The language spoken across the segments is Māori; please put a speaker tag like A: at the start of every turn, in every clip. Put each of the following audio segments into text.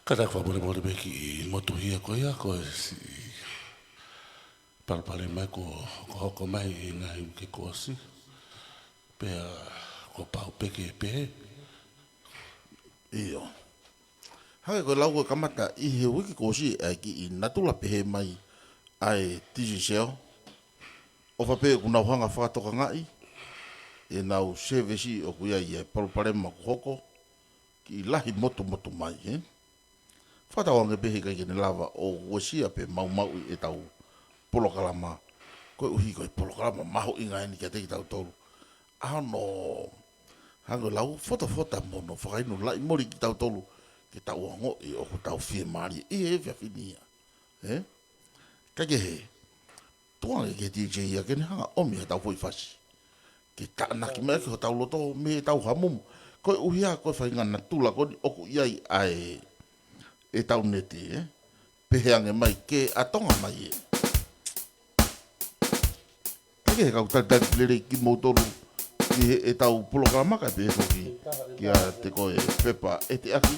A: Kada kwa mole mole beki I motuhia ko ia ko si palpale mai ko hoko mai I ngahi ke kosi pea ko pau peke pe
B: Iyo. Hake ko lau ko kamata I he wiki kosi ki I natula pehe mai ai tisi seo. O whape kuna uhanga whakatoka ngai. E nau sevesi o kuia I palpale maku hoko ki lahi moto moto mai. Whatawange pehe kai kene lava o wasia pe mau mau e tau polokalama. Koe uhi koe polokalama maho inga eni kia teki tau tolu. Ano hango lau fota mono whakainu lai mori ki tau tolu. Ke tau ango e o tau fie maari e fia finia. Kage he. Tuange ke DJ ia kene hanga omi he tau fui fasi. Ke taanaki mea ki ho tau loto me tau hamumu. Koe uhi ha koe whaingana tula koe oku iai ai e tau neti, peheange mai ke atonga mai Kake he kau tatati lere ki moutoru ki e tau polokalamaka pe toki ki a te koe pepa e te aki.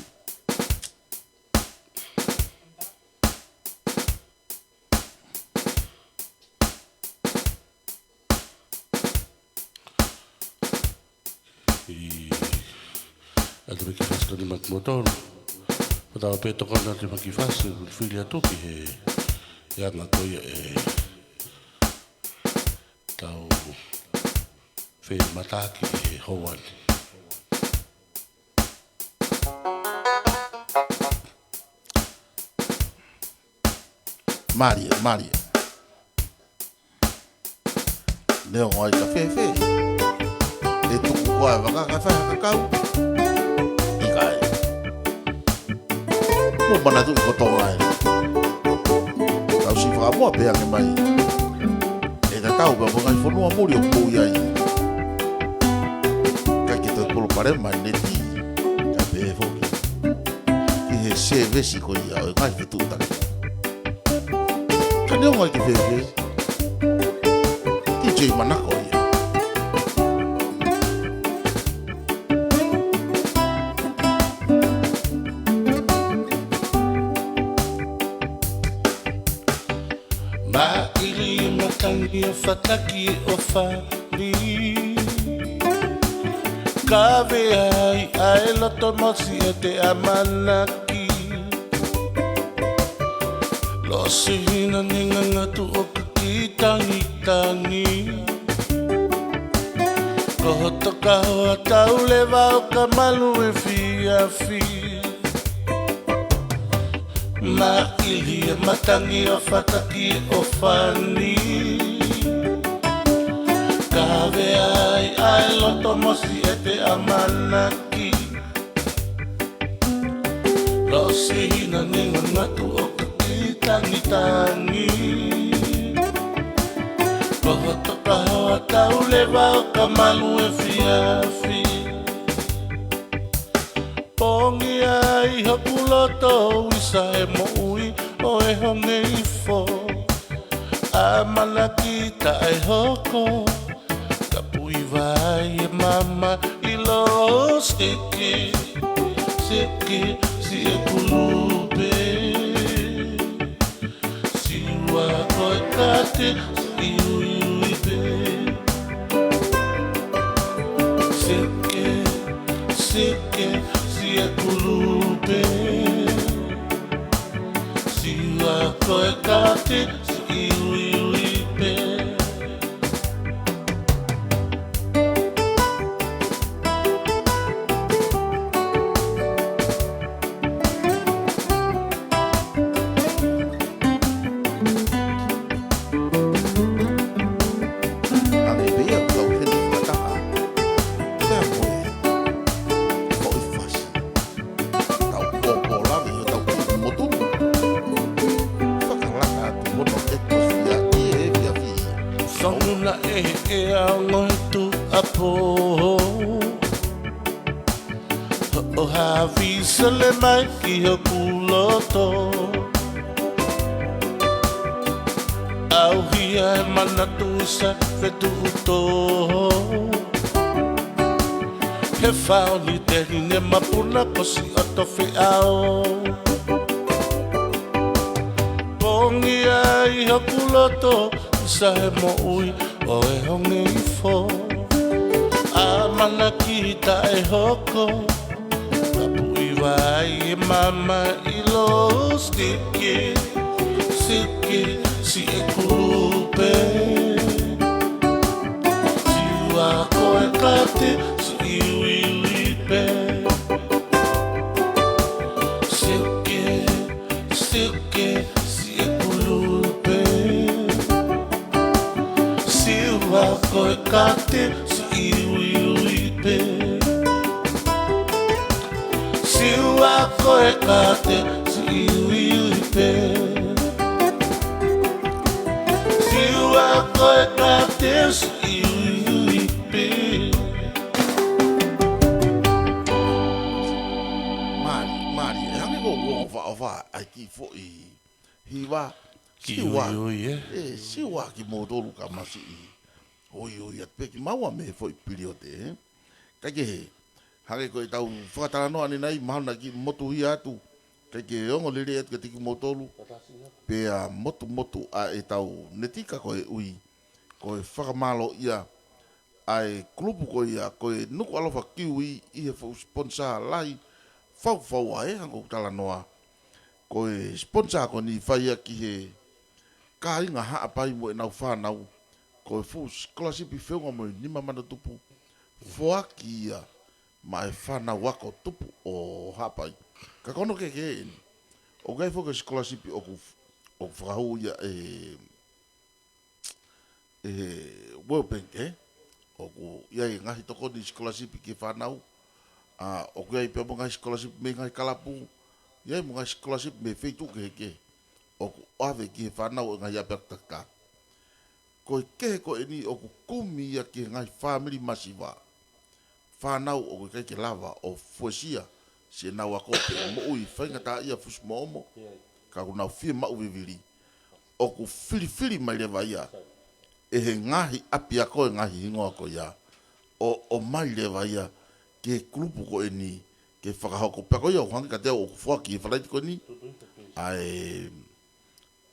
A: Ate me ki faska ni mak motoru. Pata pe to kona te maki fase filia toki he yanga koia e tau fe mataki e hoani.
B: Maria. Leo ngoi ka fe. E tuku koa waka ka whaha kakau. Ikai. Mo mana tu ko tonga e. Tau si wha mua pe ange mai. E ta tau pa whangai whanua mori o kou iai. Ka ki toi polo pare mai neti. Ka pe e whoki. Ki he se vesi ko ia o ngai fitu utake. Ka neo ngai ki whewe. DJ Manako ia.
A: Tangi o whataki o whari Kawe ai loto mosi e te amanaki Losi hina ninga ngatu o ki tangi Kohoto kahoa tau lewa o ka malu e fiafi Maili e matangi o whataki o whani Kawe ai loto mosi e te amanaki Losi hina ninga ngatu o ki tangi Kohoto kahoa tau lewa o ka malu e fiafi Pongi ai hoku loto wisa e mo ui o e honge I fo A malaki ta e hoko Ka pui vai e mama I lo siki si e kulupe Si ua koe kate si ui pe Siki si e kulupe Si ua koe kate si ui pe Sonuna e ngoi tu apo O havi sele mai ki ho kuloto Au hia e mana tu sa fetu uto He whao ni te hine mapuna kosi o tofi ao hoku loto isa he mo ui o e honge i fo a malakita e hoko ka pui vai e mama i lo sticky sticky si e kupe si ua koe kate si iwi pe Silke, si e kulupe Si ua koe kate, si iwi pe Si ua koe kate, si iwi pe Si ua koe kate, si iwi pe
B: Mari, hangi ko wa ai ki fo I hiwa siwa siwa ki motoru ka masi I oi at pe ki maua me fo I periote ka ke hangi ko tau whakatara no ani nei mahana ki motu hi atu ka ke ongo lere at ka tiki motoru pe a motu a e tau netika ko e ui ko e whakamalo ia ai klupu ko ia ko e nuku alofa kiwi I he fo sponsor lai fau ai hango tala noa ko e sponsor ko ni faia ki he ka inga ha apai mo e nau whanau ko e fu scholarship I whiunga mo ni mamana tupu fuaki ia ma e whanau wako tupu o hapai ka kono ke o gai fu ke scholarship o whakahau ia World Bank o ku ia I ngahi toko ni scholarship ki whanau o gai pe mo ngahi scholarship me ngahi kalapu ia mo ngahi scholarship me feitu ke o ku ave ki whanau ngai apetaka ko ko ni o ku kumi ia ki ngai family masiva whanau o ku ke lava o fuesia se na wa ko mo ui whainga ta ia fus momo ka ku na fie ma uviviri o ku fili mai le vai ia e he ngahi apia ko ngahi ingoa ko ia o mai le vai ia ke grupu ko ni ke whakahoko pako ia o hangi ka te o fuaki whalaiti ko ni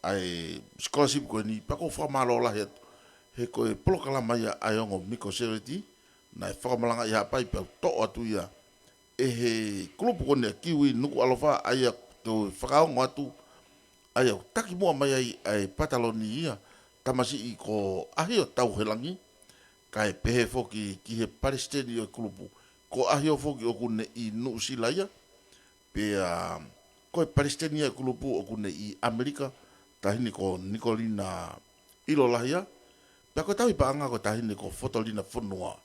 B: ai scholarship ko ni pako whakamalo la he ko e polokala mai ai ongo Miko Sereti na e whakamalanga ia pai pe to atu ia e he grupu ko ni kiwi nuku alofa ai to whakaongo atu ai o taki mua mai ai pataloni ia tamasi I ko ahi o tau helangi ka e pehe foki ki he Palestini o grupu ko ahi o foki o kune I Nuusilaia pe ko e Palestinia kulupu o kune I Amerika tahini ko Nicolina Ilolahia pe ko tawi paanga ko tahini ko Fotolina Fonua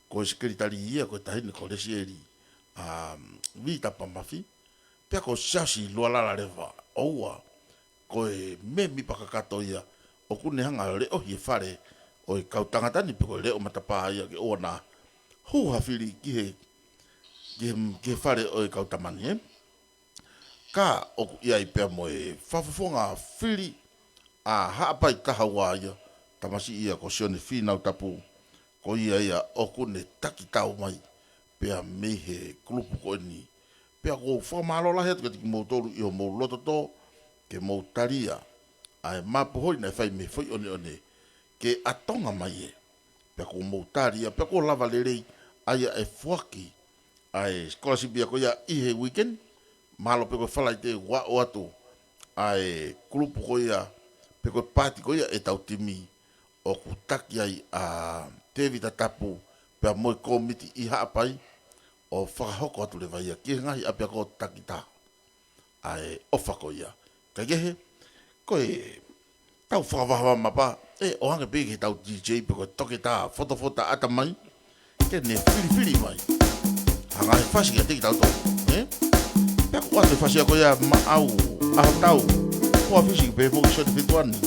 B: ko sekretari ia ko tahini ko Lesieri Vita Pamafi pe ko Sasi Lualala Leva oua ko e memi pakakato ia o kune hanga le o hi fare o kautangatani pe ko le o matapa ia ke ona hu hafiri ki he fare o kautamani ka o ia I pe mo e fafofonga fili a hapa I tahawa ia tamasi ia ko sione fina tapu ko ia o kune taki tau mai pe a mehe grupu ko ni pe ko famalo la het ki motoru I mo loto to ke mo taria ai mapu hoi na fai me foi one ke atonga mai pe ko mo taria pe ko lava lerei ai e fuaki ai scholarship ia ko ia I he weekend malo pe ko fala te wa o atu ai grupu ko ia pe ko party ko ia e tau timi o ku taki ai a tevi tapu pe mo komiti I ha pai o whakahoko atu le vai ki ngai apia ko takita ai ofa ko ia ka gehe ko e tau whakawahawa mapa o hange pe ki tau DJ pe ko toke ta foto ata mai ke ne fili mai hanga e fasi ke tau to pe ko atu fasi ko ia ma au tau ko fisi pe fo so de fituani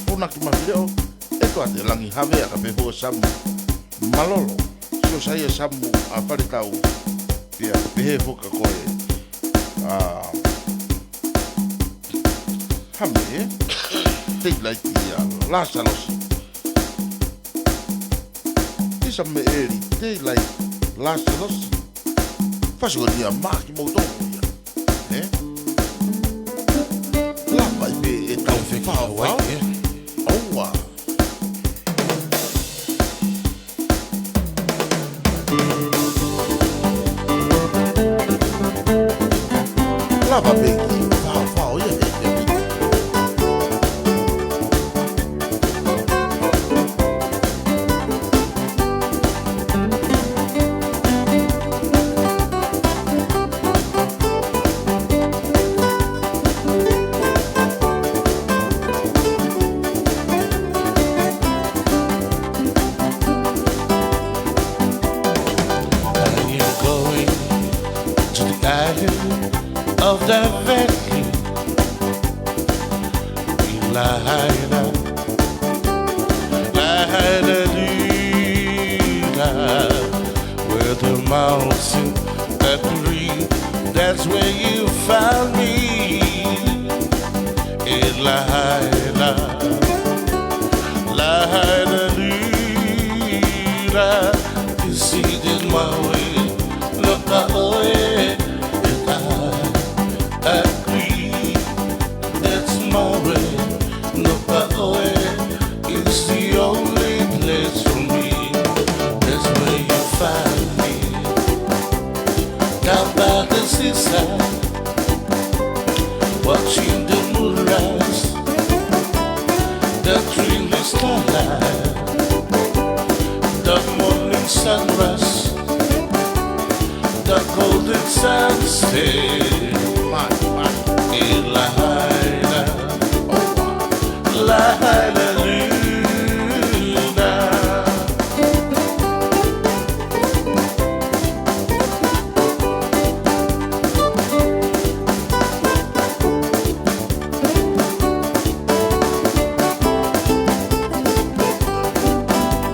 B: fona ki mafileo e to ate langi have ka pe fo sam malolo so sai samu a pare tau pe pe fo ka ko hame take like Lazarus isa me eri take like Lazarus faz o dia máquina motor la vai be e tau sa va pe ki fa o ye e
A: of the valley, Lahaina, Lahaina, where the mountain agree, that's where you found me. In Lahaina, Lahaina, you see this my way, look away. Agree, that's my way. No way, it's the only place for me. That's where you find me. Down by the seaside, watching the moon rise, the dreamless starlight, the morning sunrise, the golden sunset. Lahaina, Lahaina,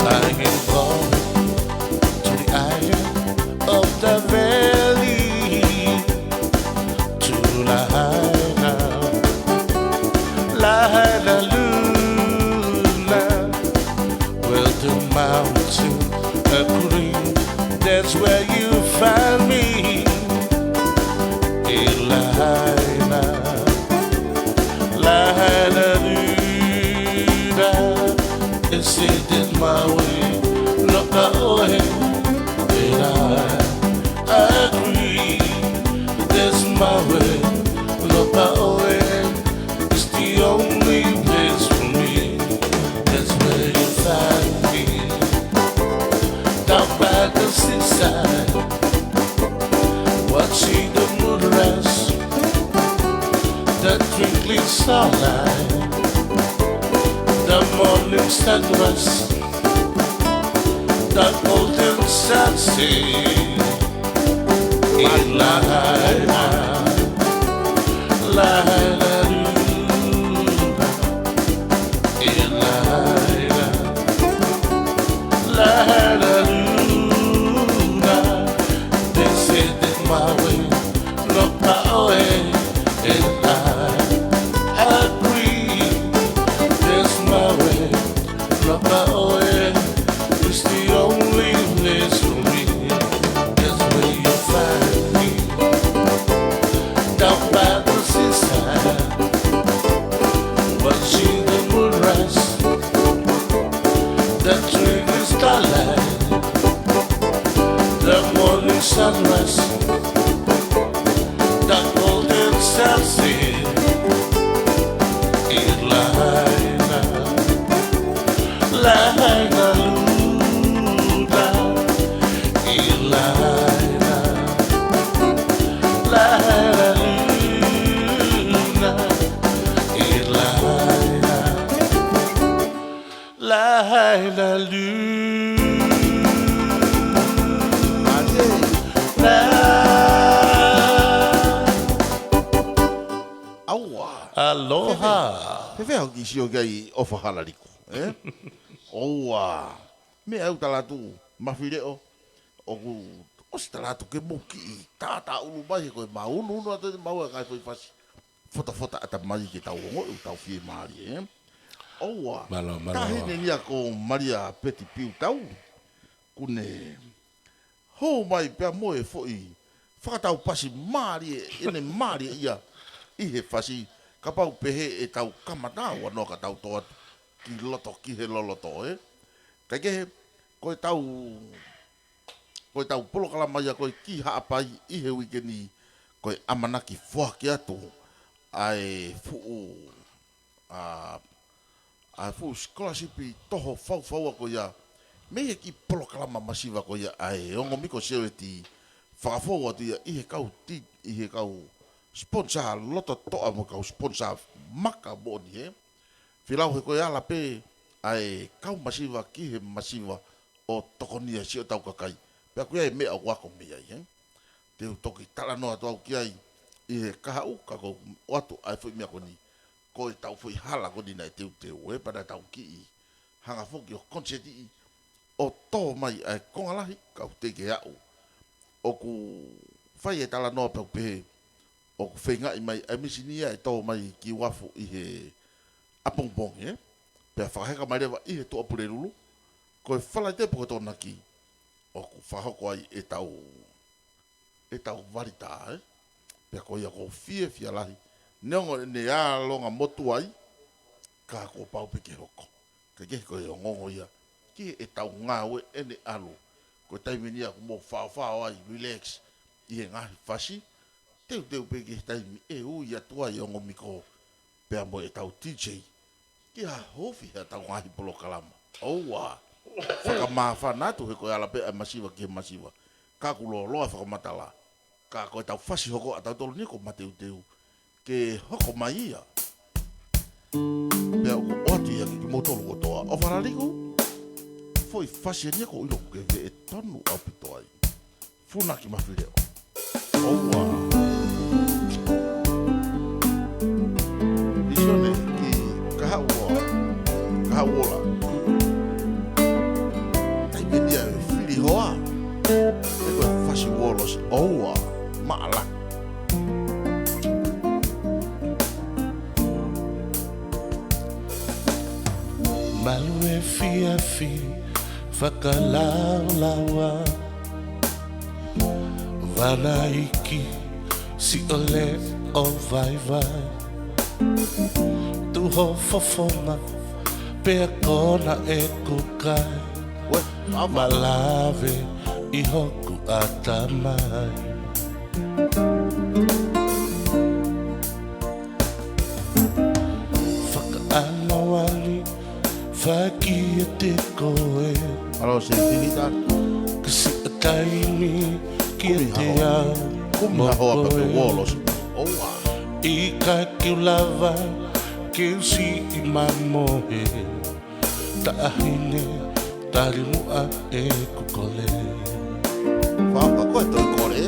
A: I am going to the island of the valley, to Lahaina, Lahaina, where the mountains are green, that's where you find me. In Lahaina, Lahaina, it's it my way, look away, and I agree, that's my way, look away, it's the only place for me, that's where you find me, down by the seaside, watching the moon rise, the twinkling starlight, the morning sunrise, the golden sunset. In Lahaina, Lahaina, in Lahaina, Lahaina, they said that my way, look my way, and I agree. That's my way, look my way, it's the only place for me. That's where you find me, down by the seaside, watching the moon rise, the twinkling starlight, the morning sunrise, the golden sunset. In Lahaina, Lahaina, in Lahaina, Lahaina, in Lahaina, Lahaina, Aloha.
B: He whea hoki si o gai o whakarariko. Oua. Me au talatu mawhireo. O ku osi talatu ke moki i tātā ulu mai koe maunu unu atu maua kai whai whasi. Whata ata mai ke tau ongo u tau whie maari. Oua. Kahine nia ko Maria Peti Piu tau. Kune hou mai pia moe foi. Whakatau pasi maari ene maari ia. I he whasi. Ka pau pehe e tau kamata wanoa ka tau toa ki loto ki he loloto Kai ke koe tau polo kalamaya koe ki haapai i he wikeni koe amanaki whaki atu ai fuu a fu scholarship i toho fau ko ia me ki polokalama masiva ko ia ai ongo miko seo ti whakafo atu ia i he kau sponsor loto toa mo kau sponsor maka boni he filau he ko ia la pe ai kau masiva ki he masiva o tokonia sio tau kakai pe ko ia me au wako me ai he te toki tala no atu au ki ai i he kahau kako atu ai foi me ko ni ko e tau foi hala ko dina e teu e pada tau ki i hanga foki o konseti o tō mai ai kongalahi kau te ke au o ku whai e tala noa pau pehe o ku whenga i mai ai misinia e tō mai ki wafu i he apongpong e pea whakaheka mai rewa i he tō apure rulu ko e whalai te poko tōna ki o ku whahoko ai e tau varita e pea ko ia ko fie lahi neongo ne a longa motu ai ka ko pau peke hoko ka ke ko yo ngongo ia ki e tau ngā we ene alu ko taimini aku mo whao ai relax i e ngahi whasi teu peke taimi e u ia tua i ongo miko pea mo e tau TJ ki a hofi ha tau ngahi polo kalama oua whakamawha natu he ko ala pe a masiva ki he masiva ka kulo loa whakamatala ka ko e tau whasi hoko a tau tolu niko mateu ke hoko mai ia. Pea o atu ia ki motolo kotoa. O wharariku, foi whasia nia ko ilo ke ve e tonu au pito ai. Funa ki mawhireo. Oua. Isione ki kahaola. Taimedia e whiri hoa. E koe whasi wolos. Oua. Maala.
A: Malu e fiafi, whakalaulaua Wana iki, si ole o vai Tuho fofona, pea kona e kukai Malave i hoku atamai Whakaalawali Faki e te koe
B: Alo se filita
A: Kasi a taimi ki e te au
B: Kumi hoa pe wolos. Oua.
A: I ka kiu lava Kiu si i mamohe Ta ahine Tari mua e kukole
B: Whapa koe toi kore.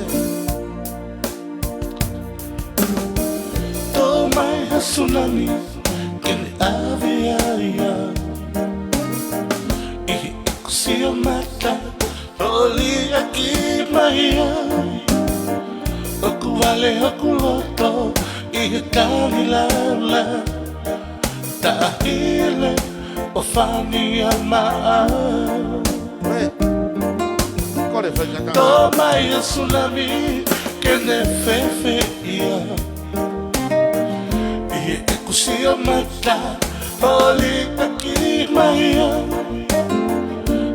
A: Tō mai ha tsunami Kene ave aia Si o mata, oli aki maia Oku vale oku loto, i he tani laula Ta hile, o fani a maa
B: Kore whaika
A: Tō mai a tsunami, kene fefe ia I he eku si o mata, oli aki maia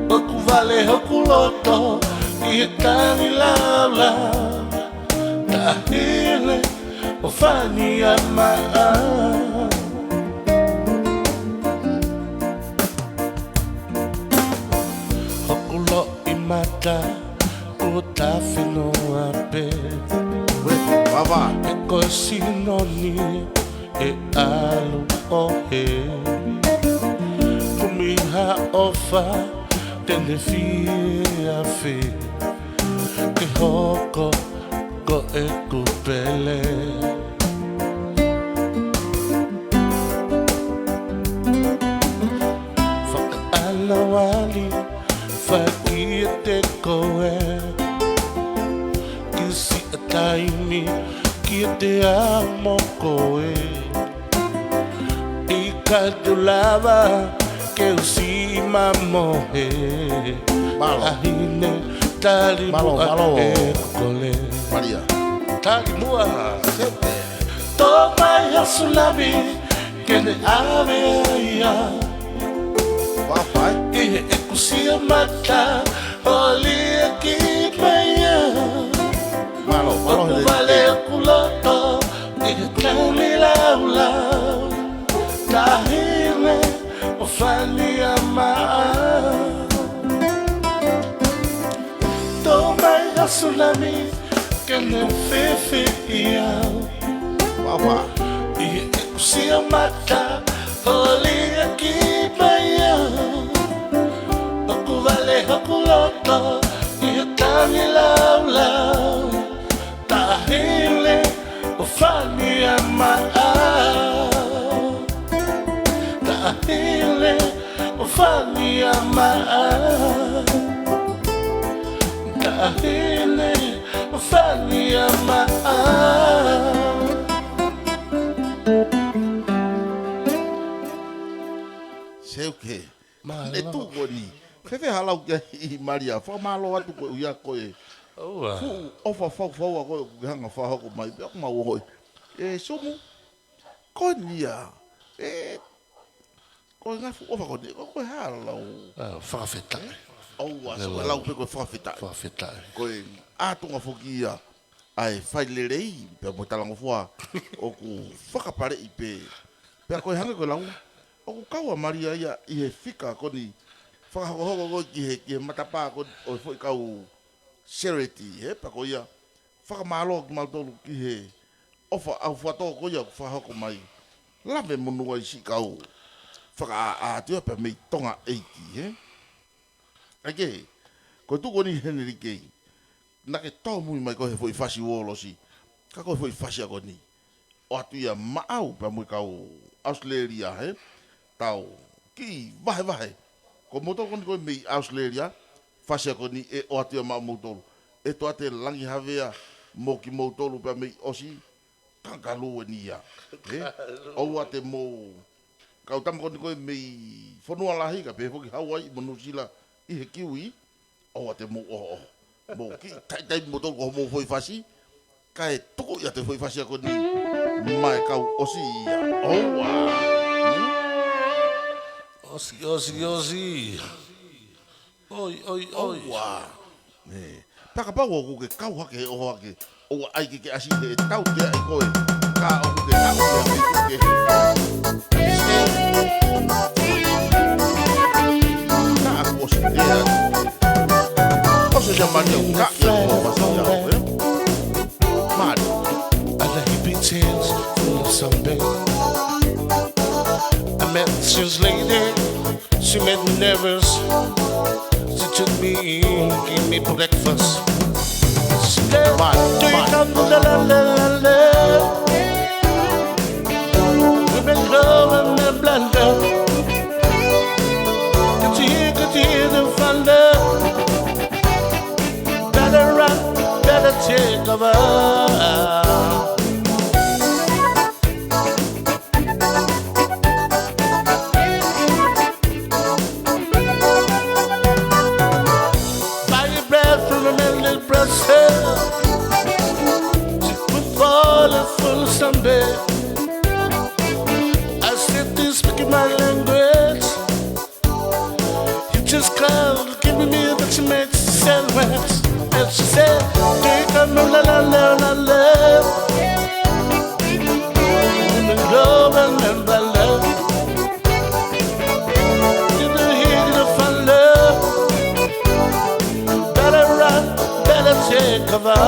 A: Oku vale oku loto I he tani laula Ta hile o fani a maa Hoku lo I mata Ko ta whenua pe
B: Wava.
A: E koe sinoni E alu o he Kumiha ofa Tene fia fe Ke hoko ko e kupele Whakaalawali Whaki e te koe Kisi a taimi Ki e te amo koe I ka tu lava Ke usi mamohe
B: Malo.
A: Ahine tali
B: Malo,
A: mua
B: malo.
A: e kole
B: Maria.
A: Tali mua
B: Sete.
A: Tō mai a tsunami Kene ave aia
B: Wawhai.
A: I he ekusia mata Oli e ki meia
B: Malo.
A: Oku vale oku Ie kusia mata Oli aki maya Aku vale aku loto Ie tani lau lau Tahile Ufani amaa Tahile Ufani amaa Tahile Ufani amaa
B: Seuke. Le tu koni. Fefe halau kia I Maria. Fa malo atu ko uia koe. Fu ofa fau fau a koe hanga fa hoko mai. Pia kuma uoi. Sumu. Koni ya. Koe ngafu ofa koni. Koe halau.
A: Whakawhetai.
B: Aua. So lau pe koe whakawhetai.
A: Whakawhetai.
B: Koe atunga fuki ia. Ai fai lerei. Pia mo talango fua. Oku whakapare I pe. Pia koe hanga koe lau. O kaua Maria ia I he fika koni whakahokohoko ki he matapa koni o foi kau charity he pa ko ia whakamalo ki maltolu ki he ofa au whatoa ko ia whahoko mai lave monua I si kau whaka aatua pa mei tonga eiki he ake ko tu koni heneri kei nake tau mui mai ko he foi fasi uolosi ka ko foi fasi a koni o atu ia maau pa mui kau Australia he tau ki vahe ko moto kon ko mi Australia fasia ko ni o atia ma moto e to ate langi havea mo ki moto lu pa mi osi kangalu ni ya o ate mo ka tam kon ko mi fonu ala hi ka pe fo ki Hawaii mo Sila I he kiwi o ate mo mo ki tai moto ko mo foi fasi kai to ya te foi fasia ko ni mai ka osi ya o wa
A: Osi. Oi.
B: Wa. Paka pa wo ke kau hake o hake. O ai ke asi he tau ke ai koe. Ka o ke tau ke. Na ko se dia. O se chama ni o ka ya o pasia. Mad.
A: I like big tears full of something. I met this lady, she made me nervous. She took me in, gave me breakfast. She said, do you come to the la? We've been loving and blunder. Could you hear the thunder? Better run, better take over. Someday I sit there speaking my language. You just come giving me that you make sandwich. And she said, do you come from la? In the love and love. You do hear the fun love. Better run, better take cover.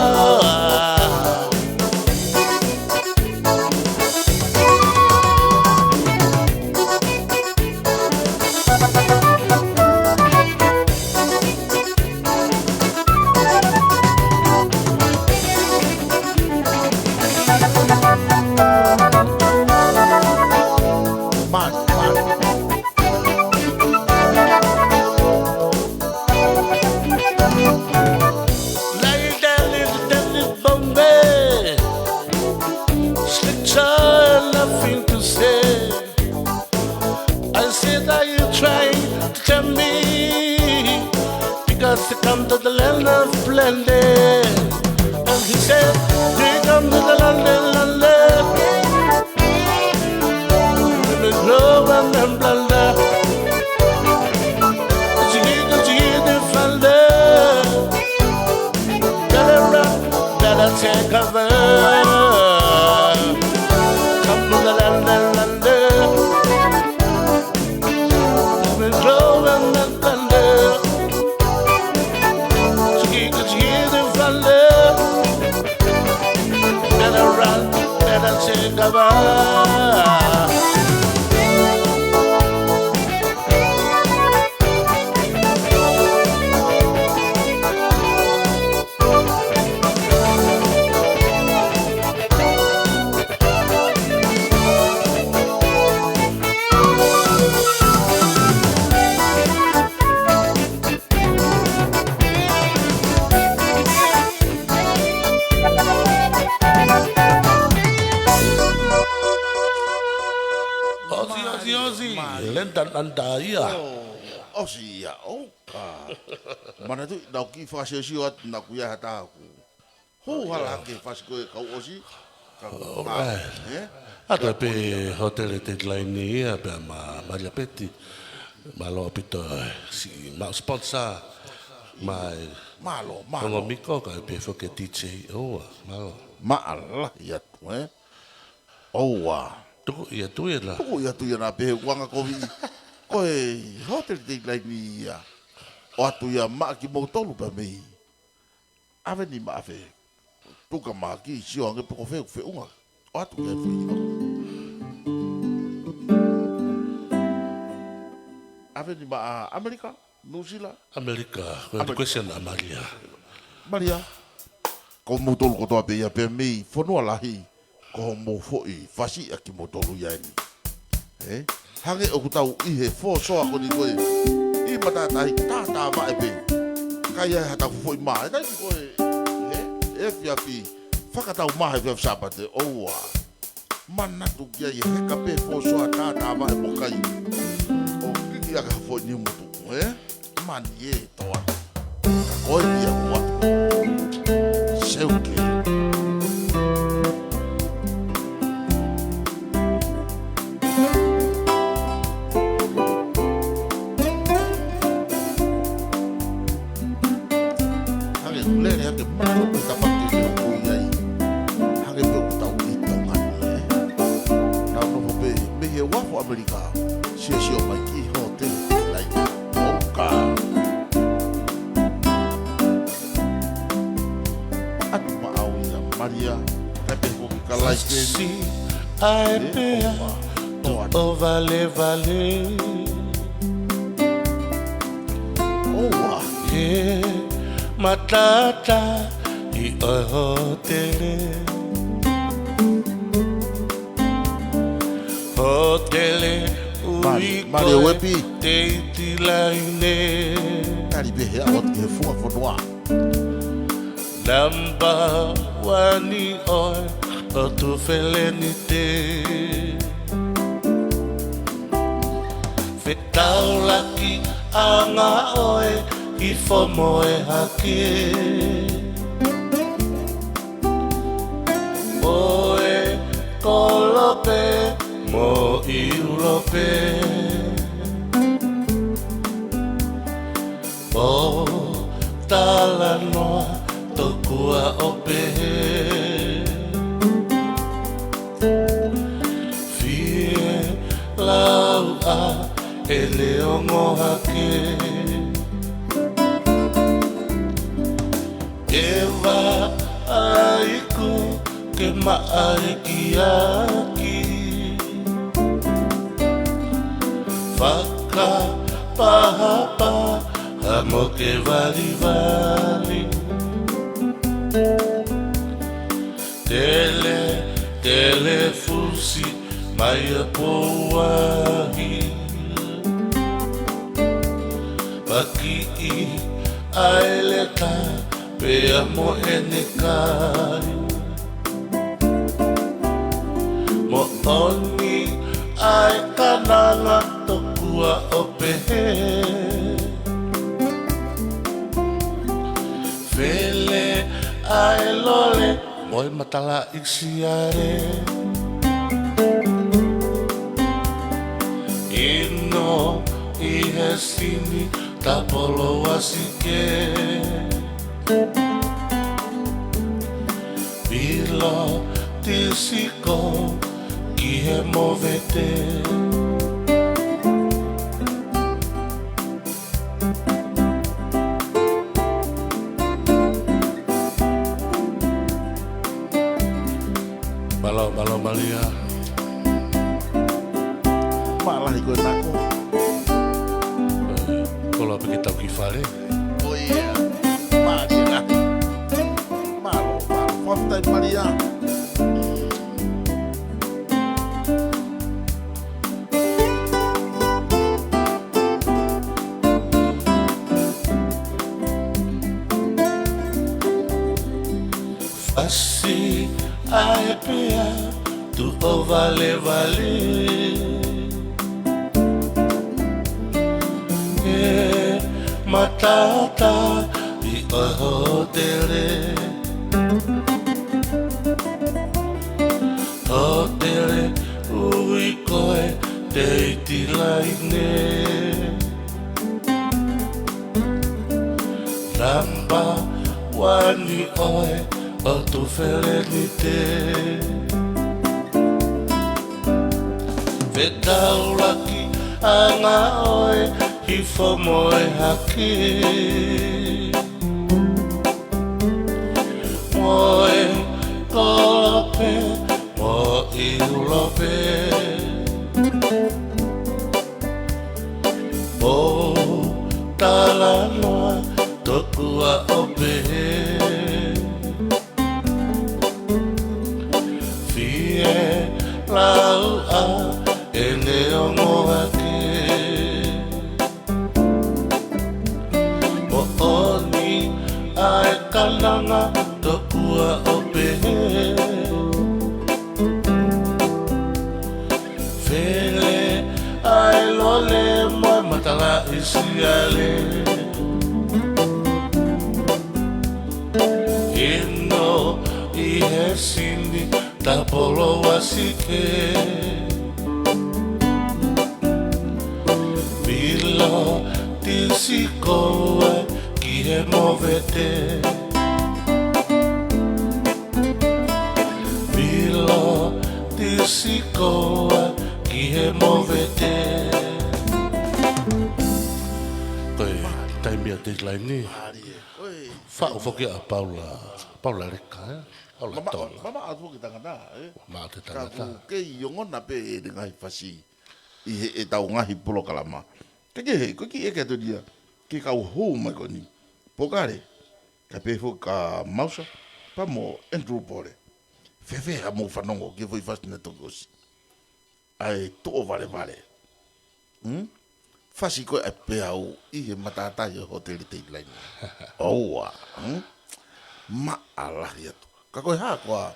A: To come to the land of plenty. And he said, do you come to the land? With the globe and the blunder. Did you hear the thunder? Gotta run, gotta take cover. Come to the land. With the globe and the thunder. Could you hear the chega ba. Ozzy, lentan anda ia.
B: O si ia o ka. Mana tu na ki fa se si wat na ku ya ta ku. Ho hala ke fa ko ka o si.
A: Ada pe hotel deadline ni ia pe ma ya peti. Malo pito si ma sponsor mai
B: malo.
A: Ngo miko ka pe fo ke DJ o malo.
B: Maala ia tu O wa.
A: Tu ia tu ia la.
B: Tu ia tu ia na pe wanga ko vi. Ko hotel deadline ni ia. O atu ia ma ki mo tolu pa me. Ave ni ma fe. Tu ka ma ki si o nge po fe unga. O atu ia fu. Ave ni ma Amerika, New Zealand.
A: Amerika, ko question Amalia.
B: Maria. Ko mo tolu ko to pe ia pe me fo no lahi. Ko mo fo I fasi aki mo tolu ia ni. Hange o kutau I he fo so ako ni koe. I matatai tata ma e pe. Kai ai hata fo I ma. E kai koe. E fiafi. Whakatau ma he fiafi sapate. Oua. Manatu kia I heka pe fo so a tata ma e mo kai. O kiki aka fo ni mutu. Mani e toa. Koe ia mua. Seuke. Amerika, si mai ki hotel lai oka. Atu maau ia Maria, pepe ko ki kalai ke.
A: Si ai pea o vale vale.
B: Oa.
A: Matata I o hotel. Hotele
B: Mari wepi
A: te tilaine
B: Kari behe awat ke fua fonua
A: Number one oi o tu felenite Fetau laki anga oi I fomo e hake Oe kolope Mo Europe O talanoa tokua ope Fie lau a ele ongo hake Eva aiku ke maaiki aki Whaka pahapa hamo ke vali vali Tele fusi mai a pouahi Paki I aeleta pe amo ene kai Mo oni ai kananga tokua opehe Vele ai lole moi matala iksiare Ino I hesini tapolo asike Bilo tisiko ki he movete Malo Maria.
B: Malahi koe nako.
A: Kola pe kita ki fare.
B: Oh yeah. Maria. Malo. Fontai Maria.
A: Assim a pia tu o vale e matata di o hotere ui koe te iti laine Ramba wani oe o tu ferenite Vetauraki anga oe hifo moe haki Moe kolope mo iulope O talanoa tokua ope Lau a ene ongo ake O oni ai kalanga tokua ope Fele ai lole moi matala isi ale Ino I he sini Tapolo wasike Bilo tisikoe ki he movete Bilo tisikoe ki he movete Koe taimia te laini Whao whoki a Paula reka
B: Mama atu ki tangata,
A: Ma te tangata.
B: Ka ke iongona pe e ngai fasi. I e tau ngahi polo kalama. Ka ke ko ki e ka to dia. Ki ka ho mai koni. Pokare. Ka pe fo ka mausa. Pa mo Andrew Pole. Fefe ha mo fanongo ke foi fast na to gosi. Ai to vale. Fasi ko e pe au I he matata yo hotel te line. Owa. Ma ala ya. Ka koe haa koa,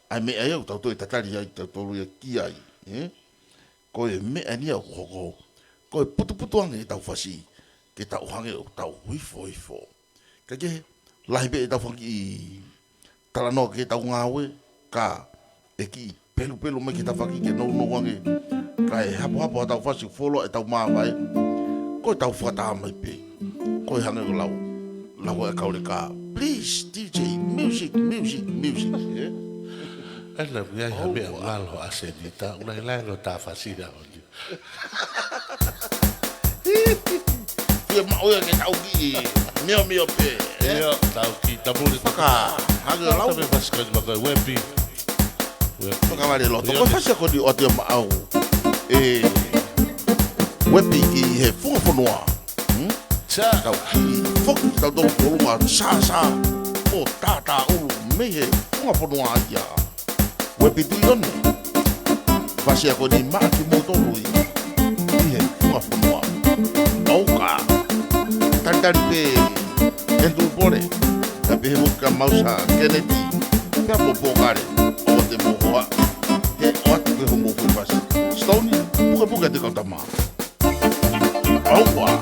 B: ai mea iau tau toi tatari ai tau tolu ia ki ai. Koe mea ni au koko. Koe putu ange tau fasi. Ke tau hange o tau huifo. Ka ke lahi be tau whangi I talanoa ke tau ngawe. Ka e ki pelu mai ke tau whangi ke nou ange. Ka e hapo tau fasi folo e tau maawai. Koe tau whata mai pe. Koe hange o lau. Lau e kaure ka. Please, DJ, music.
A: Ana mea ha mea ngalo a senita, una lango ta fasina oni.
B: Ia maoia ke tau ki meo pe.
A: Ia tau ki taburi
B: Paka, hage lau.
A: Tabe vasika ni makai wepi.
B: Paka wale loto. Ko fasi ako di o te maau. Wepi ki he funga fonua.
A: Sa,
B: Tau ki foki tau tolu kolunga sa. O tata ulu me he funga fonua ia. Wepi tu ione. Fasi ako di maaki motolu I he funga fonua. Auka. Tantari pe Andrew Pole. Tapi he muka mausa Kennedy. Pea popokare. O te mohoa. He oatu ke homo kui fasi. Stony. Puka te kautama. Auka.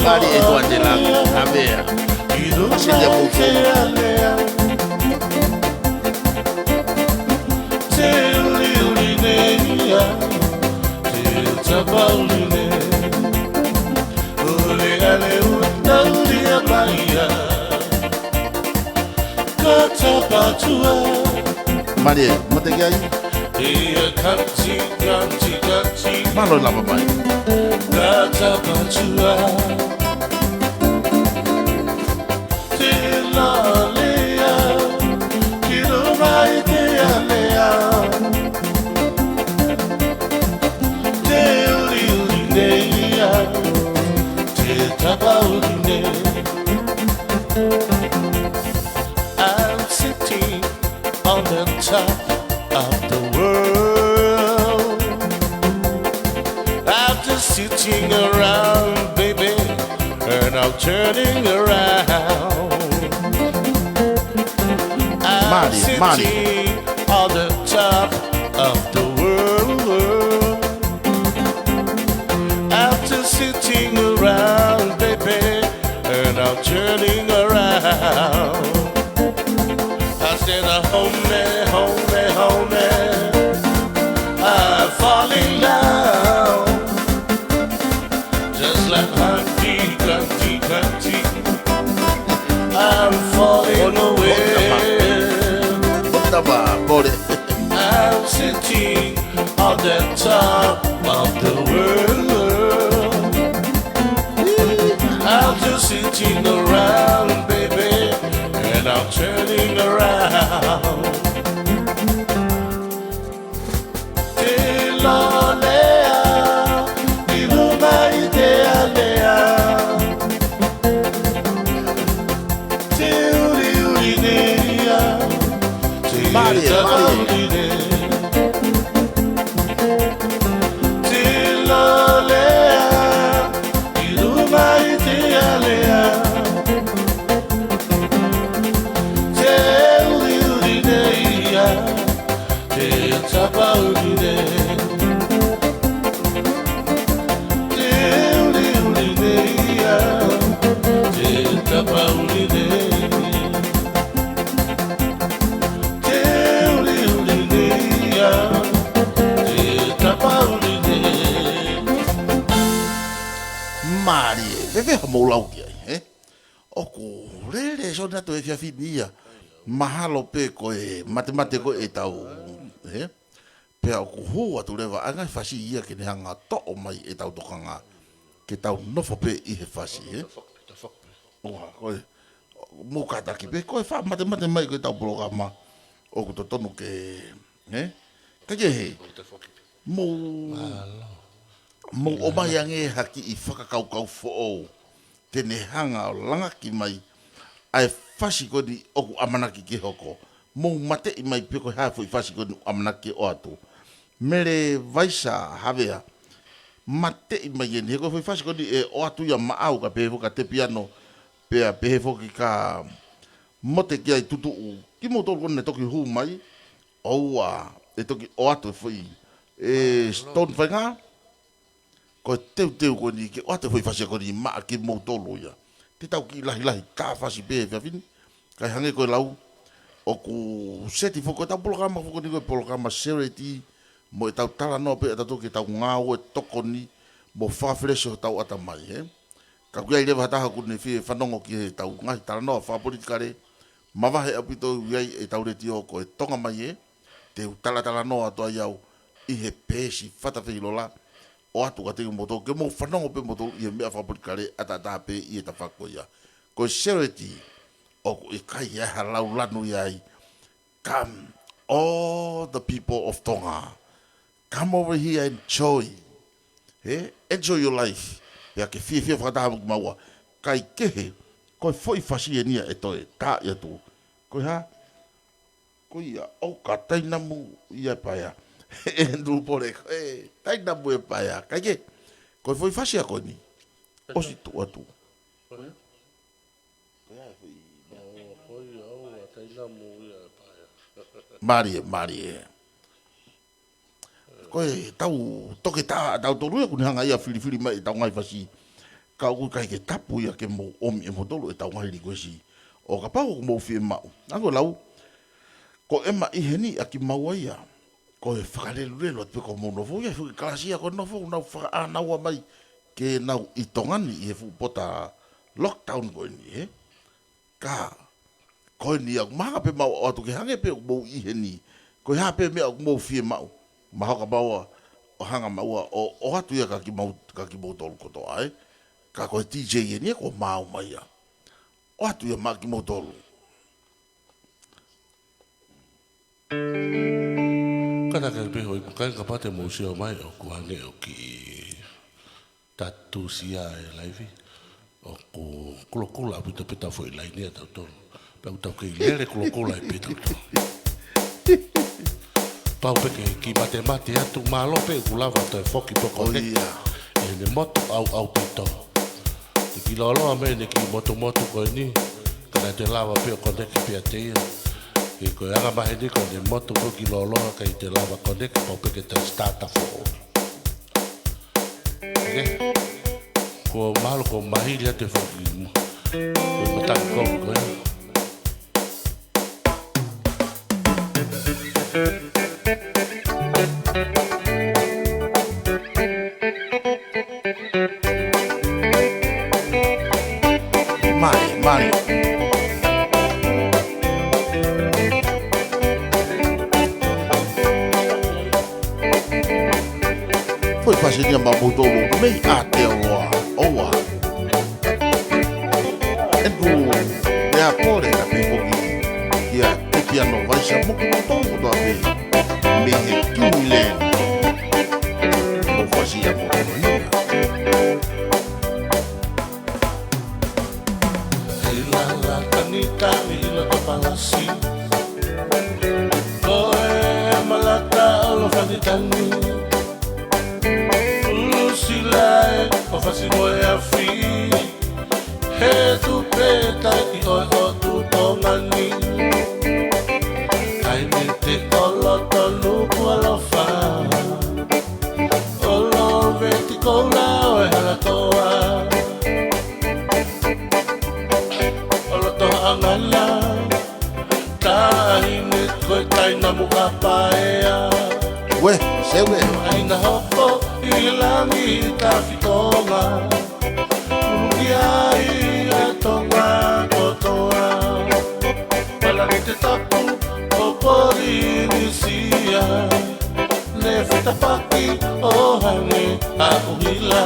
B: Mari e tua de la avea. Se te mucho.
A: baulune Ule ale utaulia maia Kata patua
B: Maria, mate kia i.
A: Ia kanti, kanti, kanti
B: Malo lava mai.
A: Kata patua Te la lea Kilo mai te alea Te uri uri neia Te tapa uri ne I'm sitting on the top of the world I'm just sitting around, baby And I'm turning around I'm sitting on the top of the world I'm just sitting around, baby And I'm turning around I said, home, I'm falling down Just like Humpty, Dumpty, Dumpty I'm falling away
B: Botava, bore.
A: I'm sitting on the top of the world I'm just sitting around, baby And I'm turning around Te lo lea, ilu mai te alea Te uri uri nea Te tapa uri ne Te lo lea, ilu mai te alea Te uri uri nea Te tapa uri ne Te uri uri nea Te tapa uri ne Te uri uri nea Te tapa uri ne
B: Maria, veve ha moulau kia, eh? Oku, rere so na to e fia finia. Mahalo pe ko e mate ko e tau, eh? Pe oku hua tu lewa anga fasi ia ke ne hanga to o mai e tau tokanga. Ke tau nofo pe i he fasi, eh? Oha, koe, mo kataki pe, koe wha mate mai ko e tau programa. Oku to tonu ke, eh? Kake he, mo o mai ange haki i whakakaukau fo o. Tene hanga o langa ki mai. Ai fasi ko ni oku amanaki ki hoko. Mo mate i mai peko hafo i fasi ko ni amanaki o atu. Mere vaisa havea. Mate i mai eni heko fasi ko ni e o atu ia maau ka pehefo ka te piano. Pea pehefo ki ka mote ki ai tutu u. Ki mo tolu kone toki hu mai. Oua e toki o atu e fui. E stone whainga. Ko teu ko ni ke o atu fui fasi ko ni maa ki mo tolu ia. Te tau ki lahi ka fasi pe fia fini. Kai hange koe lau. O ku seti foko tau polokama foko ni koe polokama sereti. Mo e tau tala noa pe atatu ke tau ngāo e toko ni. Mo whawhiresho tau ata mai, eh. Ka kuia i lewa hataha kune fie whanongo ki he tau ngahi tala noa whapolitikare. Mawahe apito iai e tau reti o ko e tonga mai, eh. Te tala noa toa iau. I he pēsi whatawhilola. O atu ka tegu moto, ke mo whanongo pe moto i he mea whapolitikare ata tape i e ta whakoia. Ko sereti. O i kai e halau lanu iai. Come, all the people of Tonga. Come over here and enjoy. Eh? Enjoy your life. Pea ke fie whakataha muki maua. Kai kehe, koe foi fasi e nia e toe, tā ia tū. Koe ha? Koe ia, au ka tainamu ia paia. E ndu pore, tainamu e paia. Kai ke, koe foi fasi a koe ni. Osi tu atu. Marie. Koe tau toke tā, tau toru kuni hanga ia whiri mai tau ngai fasi. Ka ui kai ke tapu ia ke mo omi e mo tolu e tau ngai li koe si. O ka pau ko mo fie mau. Ango lau, ko ema i heni a ki maua ia. ko e whakalelu pe ko mono fu ia fu klasia ko no fu na whaka anaua mai ke nau i tongani i fu pota lockdown ko ni ka ko ni ak maha pe mau atu ke hange pe mo i heni ko ha pe me ak mo fie mau maha ka bawa o hanga mau o hatu ia ka ki mau tolu ko to ai ka ko TJ ni ko mau mai ya o hatu ia ma ki mau tolu
A: kana ka pe hoi ka ka pate mo sia mai o ku hange o ki tatu sia e live o ku kula pita foi lai ni ta to pa uta ke lere kula e pita to pa pe ki mate atu malo pe kulava to foki to ko e ne moto au pito ki lolo me ne ki moto ko ni kana te lava pe ko de ki pe te e ko aga mai ni ko ne moto ko ki lolo ka te lava ko de pa pe ke te start fo ko malo ko mai ya te foki ko mata ko
B: Mari. Foi fazer uma mudou bem até oa. Endu de apore na pepoki. Ia te piano vai chamar como todo do ave. Me kiule. Vou fazer a motonia.
A: Ila kapalasi Koe malata olo fanitani Ulusilae o fasimoe afi He tu peta ki o tu tongani Kai me te olo tonu kualofa Olo veti koula o e halatoa Angala Tahine koe taina muka paea
B: We, sewe
A: Aina hoko I langi ta fitonga Uruki ai e tonga kotoa Palani te tapu o pori nisia Ne fita paki o hange a uhila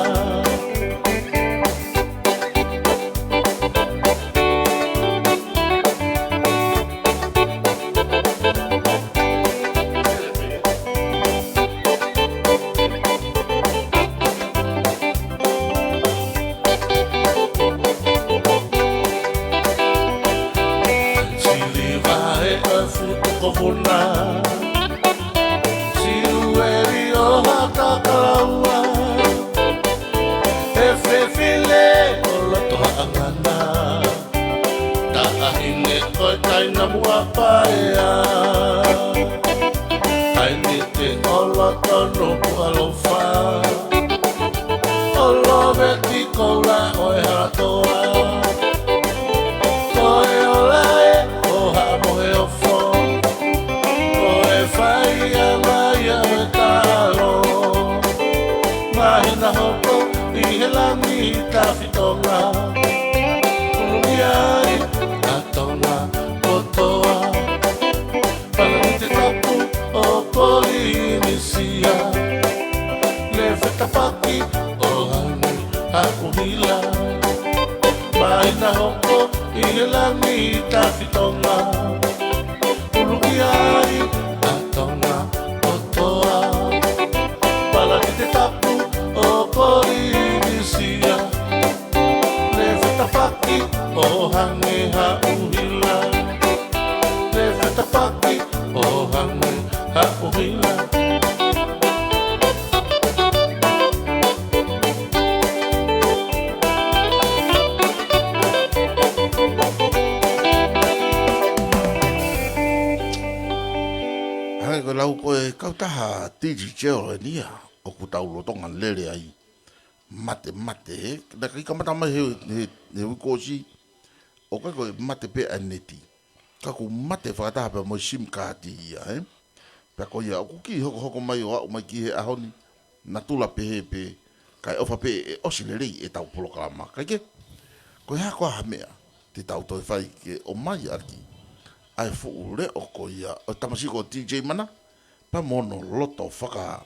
B: Gel nia o ku tau lotonga lele ai mate da ki kamata mai he ko si o ka ko mate pe aneti ka ku mate fa ta pe mo sim ka ti ya Pea ko ia, ku ki hoko mai o au mai ki he ahoni, na tula pehe pe, kai ofa pe e osi le rei e tau polo kalama. Kai ke, ko ia koa hamea, te tau toi whai ke o mai aki, ai fu le o ko ia, o tamasiko TJ mana, pa mono loto whaka,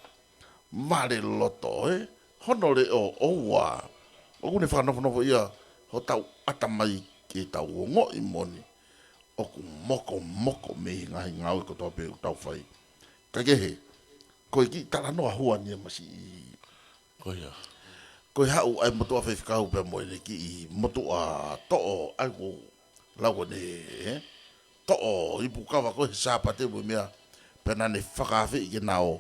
B: mare loto, hono le o oua, o kune whakanofo ia, ho tau atamai ke tau o ngoi moni, o ku moko me ngahi ngau ko tau pe tau whai. Ka kehe, koe ki tala noa hua nia masi i... Koe hau ai motua whewhikau pe moe ne ki i motua to'o ai ko lau ne, to'o i pukawa koe sāpa te mui mea pena ne whakawhi i ke nao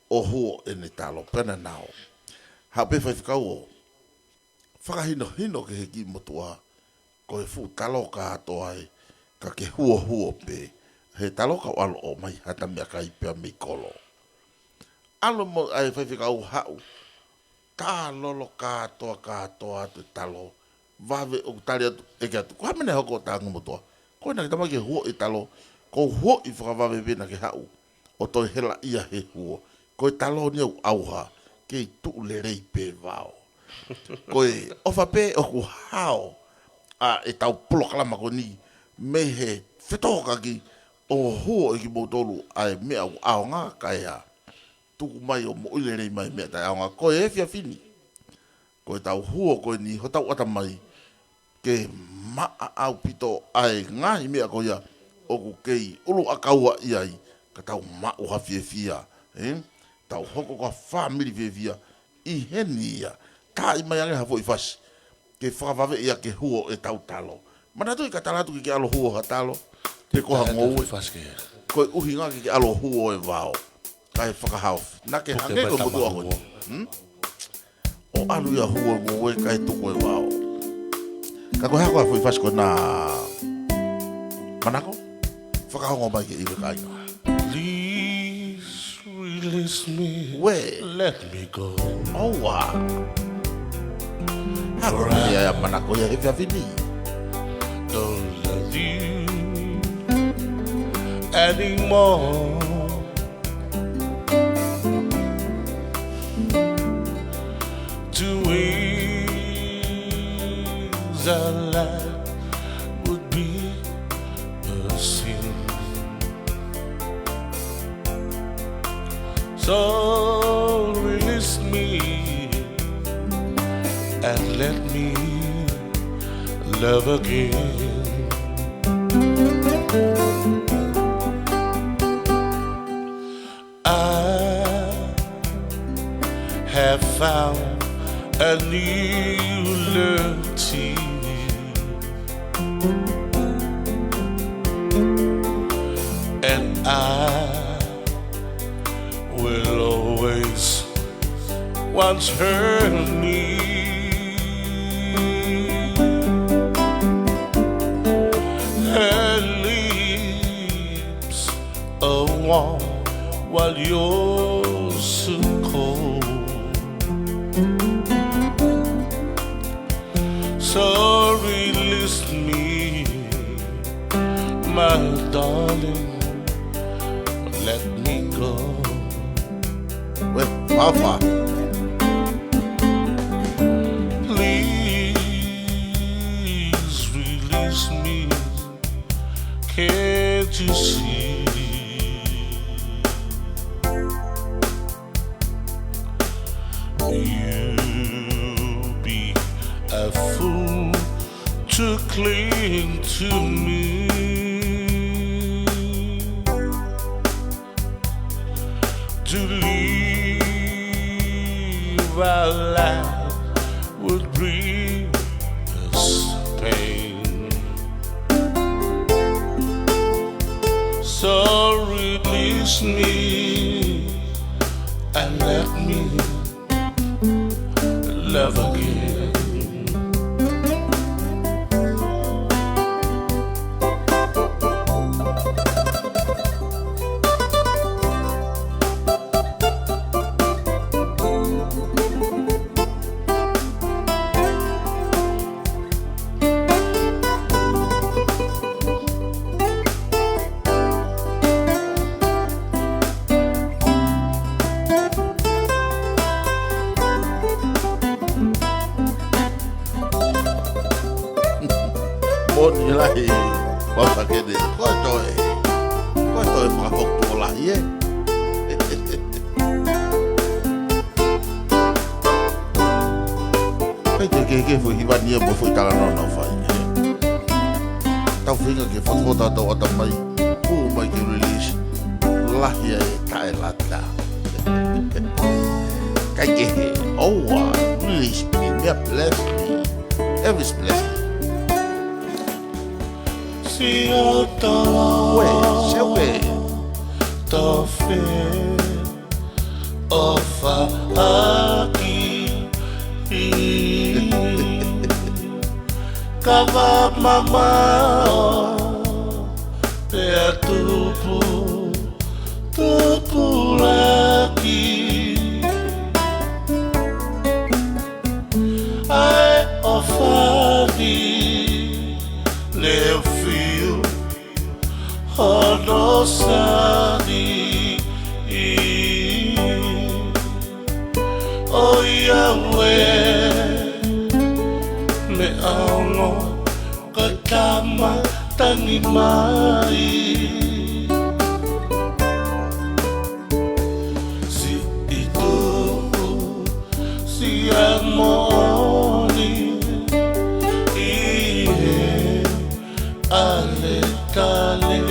B: o huo e ne talo pena nao. Hau pe whewhikau o whakahino ke he ki motua koe fu talo ka atoa ai ka ke huo pe. He talo ka alo o mai hata mea kai pia mei kolo. Alo mo ai whaiwhikau hau. Tā lolo katoa te talo. Vave o tali atu eke atu. Ko hamene hoko tā ngumotoa. Koe na ki tamake huo i talo. Ko huo i whakavave vena ke hau. O toi hela ia he huo. Koe talo ni au auha. Kei tuu le rei pe vao. Koe ofa pe o ku hao. A e tau pulo kalama ko ni. Me he whetoka ki. O huo e ki motolu ai mea u aonga kai ha. Tuku mai o mo ulerei mai mea tai aonga. Koe e fia fini. Koe tau huo koe ni ho tau ata mai. Ke maa au pito ai ngahi mea ko ia. Oku kei ulu akaua iai. Ka tau mau ha fia fia. Tau hoko ka family fia fia. I heni ia. Tā i mai ange ha fo i fasi. Ke whakawave ia ke huo e tau talo. Mana tui ka talatu ki ke alo huo ha talo. Te koha ngou koe uhi ngā ki alo huo e wao. Kai whakahau. Nā ke hange ko mutu ako. O alu ia huo ngou e kai tuko e wao. Ka koe hako a fui whasko nā manako. Whakahongo mai ke iwe kai.
A: Please release me.
B: We.
A: Let me go.
B: Owa. Hako ia manako ia e whiawhini.
A: Don't love you anymore. To ease a life would be a sin. So release me and let me love again. I have found a new liberty. And I will always want her near. Her lips are warm while you're so cold. So release me, my darling, let me go.
B: We, Wafa.
A: Please release me, can't you see? You'll be a fool to cling to me. To leave our life would bring us pain. So release me and let me love again.
B: Moni lai Wapa kene Koe toi whakafoktua lahi Pei te ke fui hiwania mo fui tala nona whai Tau whinga ke whakota tau ata mai mai ki release Lahi e tae lata Kai ke he Oua Release me Mea bless me Elvis bless me
A: Si o tolo
B: Ue, se ue
A: To fe O fa aki Kava mama Te atupu Tupu laki Ai o fadi Leo fio Hono sadi O Yahweh Me aongo Katama tangi mai Si ituku Si amoni Ihe Ale tale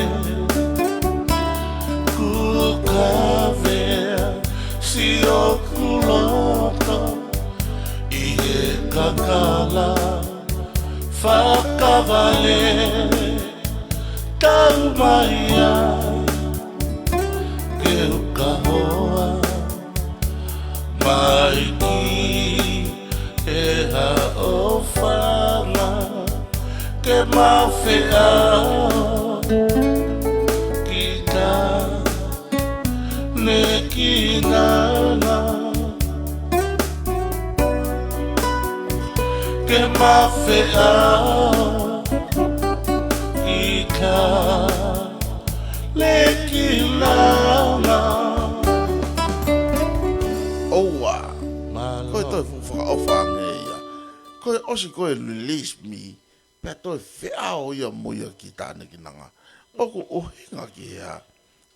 A: Kukavea Si okuloto Ihe kakala Whakawale Taumaya Ke ukahoa Mai ki E ha o whanga Ke mawhea Ki ta Ne ki nana Ke mawhea I ka Le ki nana
B: Oua Koe toi fuwhaka o whange ia Koe osi koe release me Pea toi whiao ia moia ki tāne ki nanga Oku ohinga ki hea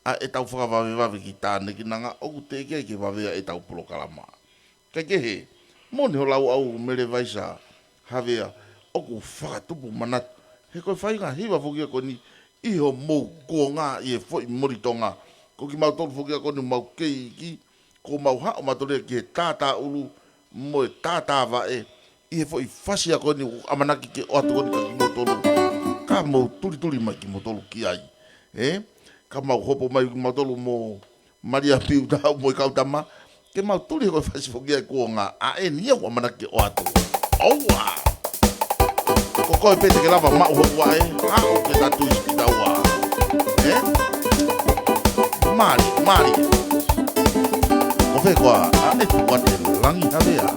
B: A e tau whakawawe ki tāne ki nanga Oku te kei ki wawea e tau polo kalama Kei ke he Moni ho lau au mere vaisa Havea Oku whakatupu manatu He koe whainga hiwa whukia koni Iho mou ko ngā i e fwoi moritonga Ko ki mau tolu whukia koni mau kei ki Ko mau hao matorea ki he tātā ulu Mo e tātā wae I he fwoi whasia koni Amanaki ke o atu koni ka ki motolu Ka mau tuli mai ki motolu ki ai Ka mau hopo mai ki motolu mo Maria piu tau mo i kautama Ke mau tuli koe whasi whukia ko ngā A e nia ko amanaki o atu Oua Ko koe pete ke lava mau hopo ai Hao ke tatu iski taua Mari Ko whe koa ane tu wate langi havea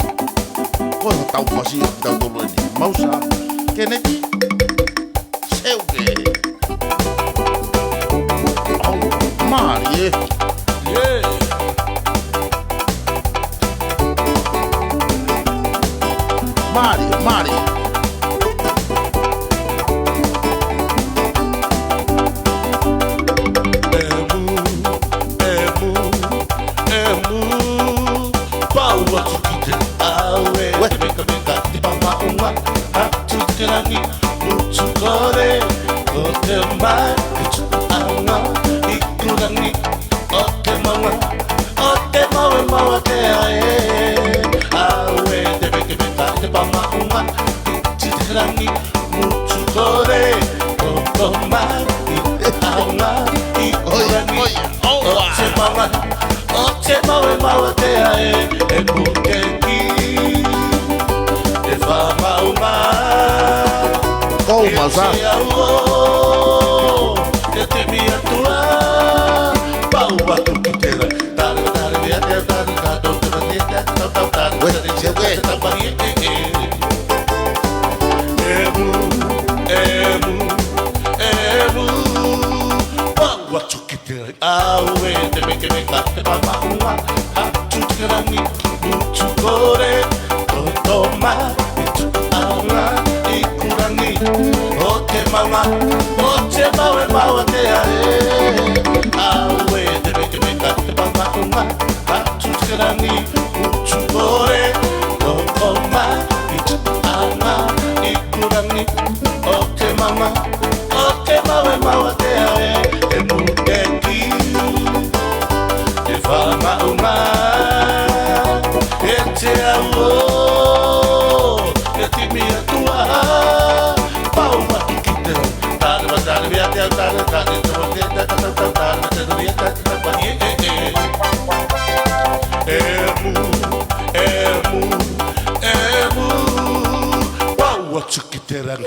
B: Koe ho tau pasi o ki tau tolu eni Mausa Kennedy Seuke Mari Mari
A: Atukerani, utukore, otemai, anga, ikurani, otemawa, mawa te ae, awe te beke beka te pama unga, atukerani, utukore, otemai, anga, ikurani, otemawa te ae, e pukeki.
B: Koma sa
A: Te te mi atua Pau batu kitera Tare tare via te tare Tato te vanita Tau tau tare Tare tare tare Tau pari Emu Pau batu kitera Awe te meke meka Te pamaua Hatu kerani Mutu kore Toma Ikurani, o mama, ote mawe mawe te ae. Awe te beke beka te pama uma, atu tkerani, utu kore, toko ma, itu ana, ikurani, ote mama, ote mawe mawe te ae. E muteki, e whama uma, e te alo, e timi atua, pau maki kite, tare matare viate a tare, tare tare tare tare tare tare viate a tare, emu, pau atukiteran.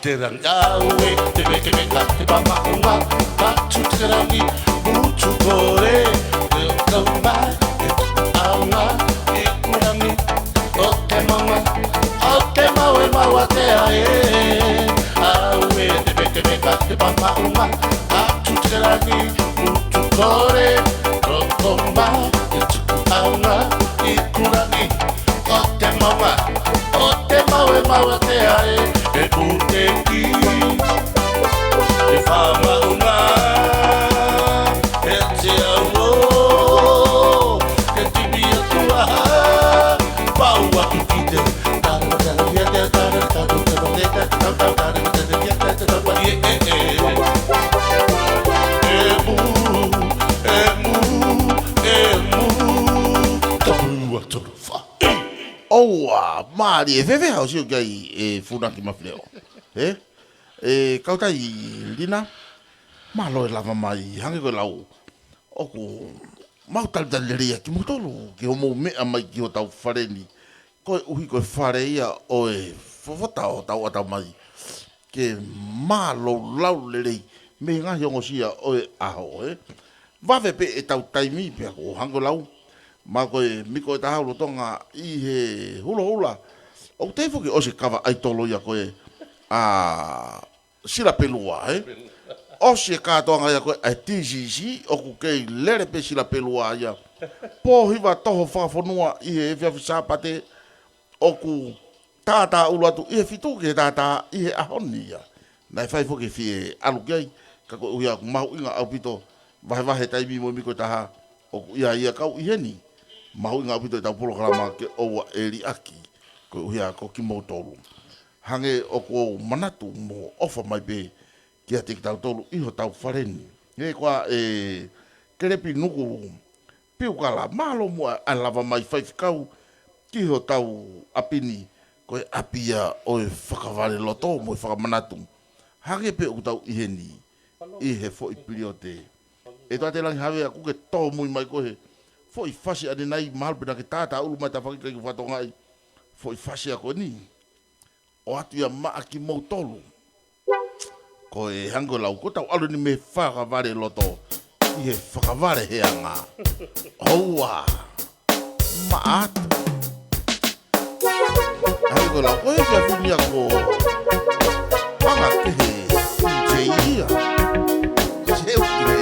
A: Terang awe te beke beka te pama uma patu terangi mutu kore te kamba auna ikurangi o te mawe mawa te ae awe te beke beka te pama uma patu terangi mutu kore te kamba auna ikurangi o te mawe mawa te ae. E puteki, e whama unga, e te amo, e tibi atua, pau aku kite, tara tara viate, tara tara tara viate, tara tara tara viate, tara pari tapu atoru wha.
B: Oua, maari e fefe hau siu kai e funaki mawhileo. Kautai lina, malo e lava mai, hange koe lau, oku, mau talitalia ki mutolu, ki homo mea mai ki o tau whareni, koe uhi koe whare ia o e whawhata o tau atau mai, ke malo lau lerei, me ngahi ongo sia o e aho, Wawe pe e tau taimi pe o hango lau, ma koe miko e tahau rotonga i he hula hula. O te fuki o se kawa aitolo ia koe a sila pelua, O se katoanga ia koe a TGC, o ku kei lere pe sila pelua ia. Po hiwa toho whawhanua i he whiawhi sāpate, o ku tātā uluatu i he fitu ke tātā i he ahoni ia. Nai whai fuki fie alu kei, ka koe uia ku mahu inga au pito, wahe taimi mo miko taha, o ku ia kau i heni. Mahu inga pito e tau polo karama ke oua eri aki, ko uia ko ki mou tolu. Hange o ko manatu mo ofa mai pe ki a te ki tau tolu iho tau whareni. He kwa kerepi nuku piu kala malo mua a lava mai whaifikau ki ho tau apini ko e apia o e whakaware loto mo e whakamanatu. Hange pe o tau iheni i he fo i piri o te. E toa te langi hawe a kuke tō mui mai kohe. Fo i fasi ane nai mahal pina ke tātā ulu mai ta whakika ki whatongai. Fo i fasi a koe ni. O atu ia maa ki mou tolu. Ko e hango lau, ko tau alu ni me whakaware loto. I he whakaware hea ngā. Oua. Maa atu. Hango lau, ko e kia whinia ko. Panga ke he. Te ia. Te ukire.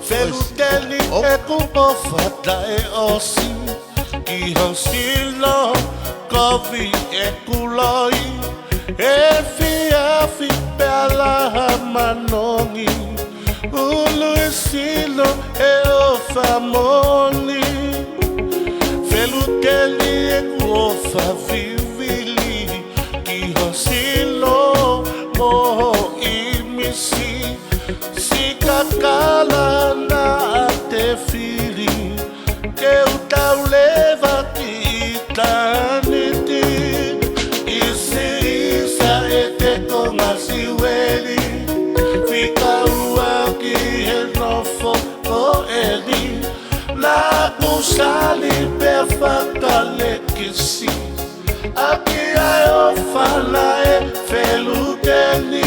A: Feluteli e kupo fata e osi Ki hansilo kovi e kuloi E fiafi pe ala manongi Ulu e silo e o famoni Feluteli e kuofa vivili kusali perfectalekisi Akiayo falae feluteni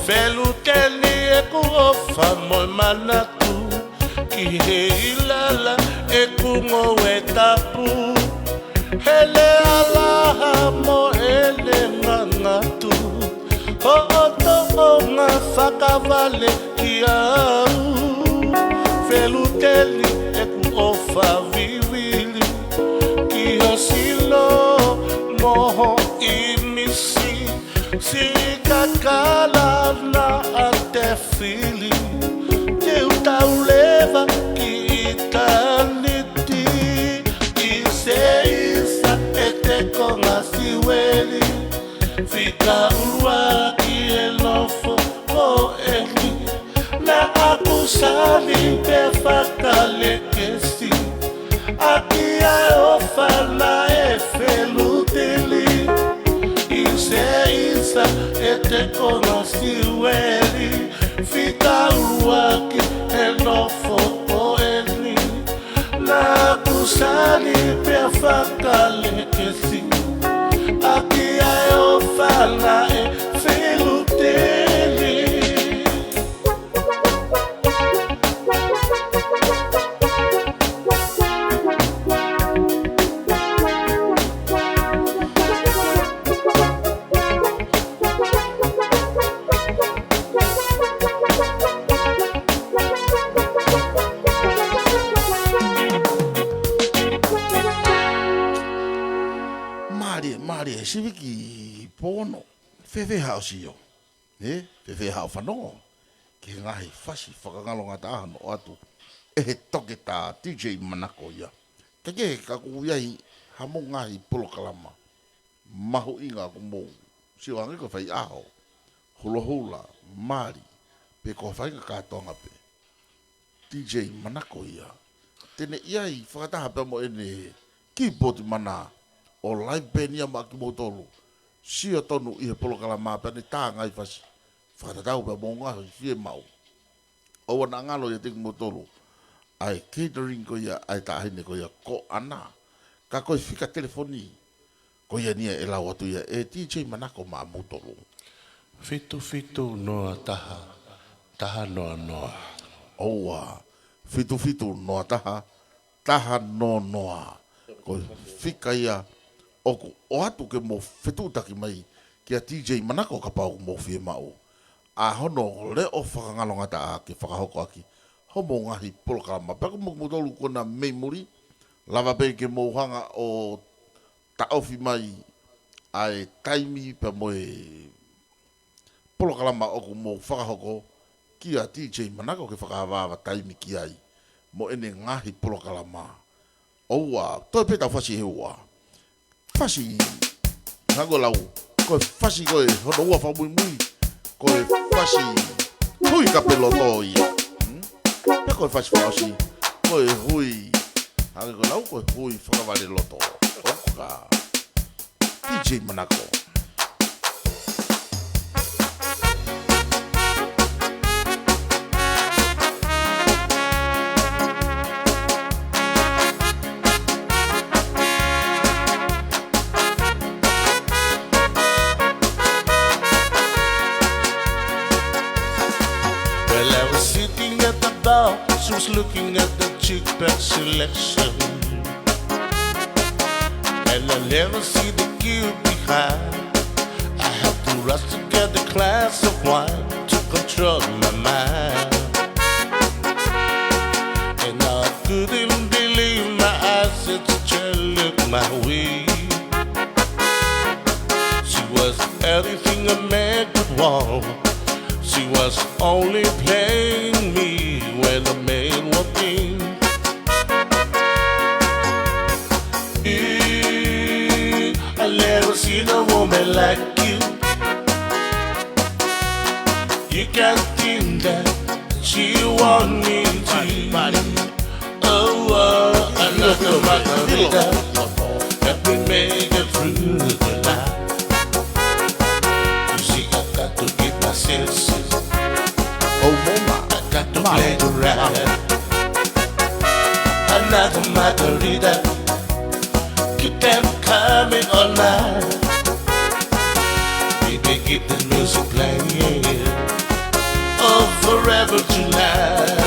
A: Feluteni ekuofa moi manatu Ki he ilala ekungo etapu Hele alaha mo ele ngangatu Ho oto o nga whakawale ki au Feluteni ekuofa viwili Ki hosilo moho imisi Si kakala na ante fili Te utauleva ki itaniti Ise isa ete konga siweli Fika ua ki elofo o eli Na akusali perfectalekesi Aki aofala efelutili Isa ete konasiweli Fika uwaki enofo o eni Na kusali perfectalekesi Aki aofala e feluteli
B: Maria, siviki pono, fefe hao sio. Fefe hao whanongo. Ki ngahi whasi whakangalonga tāhano o atu. Toke tā DJ Manako ia. Kake kaku iahi hamo ngahi polokalama. Mahu inga ku mou. Sio ange ko whai aho. Hula hula, Mari. Pe ko whai ka kātonga pe. DJ Manako ia. Tene iahi whakataha pe mo ene keyboard mana. O live band ia maki motolo. Sia tonu i he polokalama pene tā ngai whasi. Whakatatau pe mo ngahi fie mau. O wana ngalo ia tingu motolo. Ai catering ko ia, ai tahine ko ia ko ana. Ka koe fika telefoni. Ko ia nia e lau atu ia e DJ Manako ma motolo.
A: Fitu fitu noa taha. Taha noa noa.
B: Oua. Fitu fitu noa taha. Taha noa noa. Ko fika ia. Oku o atu ke mo fetutaki mai ki a DJ Manako ka pau mo fie mau. A hono le o whakangalonga ta a ke whakahoko aki. Homo ngahi polokalama. Pako mo mutolu kona memory. Lava pe ke mo hanga o taofi mai ai taimi pa mo e polokalama oku mo whakahoko ki a DJ Manako ke whakahawawa taimi ki ai. Mo ene ngahi polokalama. Oua, toi peta whasi heua. Fasi nango lau ko fasi ko hono ua fa mui mui ko fasi hui ka peloto ia pe ko fasi ko hui anga ko lau ko hui fa vale loto oka DJ Manako.
A: She was looking at the jukebox selection, and I never see the queue behind. I have to rush to get the glass of wine to control my mind, and I couldn't believe my eyes as she looked my way. She was everything a man could want. She was only playing me when the man walked in. I never seen a woman like you. You can't think that She want me to. Oh, another margarita. Help me make it through the night. You see, I got to get my senses.
B: Oh, mama.
A: I got to play the ride. Another margarita. Keep them coming all night. Baby, keep the music playing. Oh, forever tonight.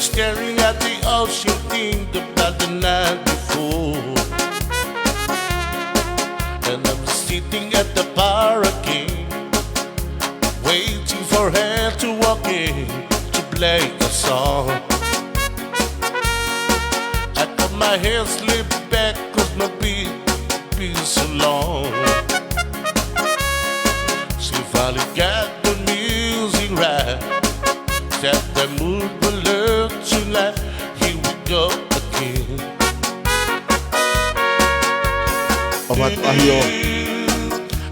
A: Staring at the ocean, think about the night before. And I'm sitting at the bar again, waiting for her to walk in to play a song. I got my hair slipped back cause my beat been so long. She finally got the music right, set the mood will look tonight. Here we go again.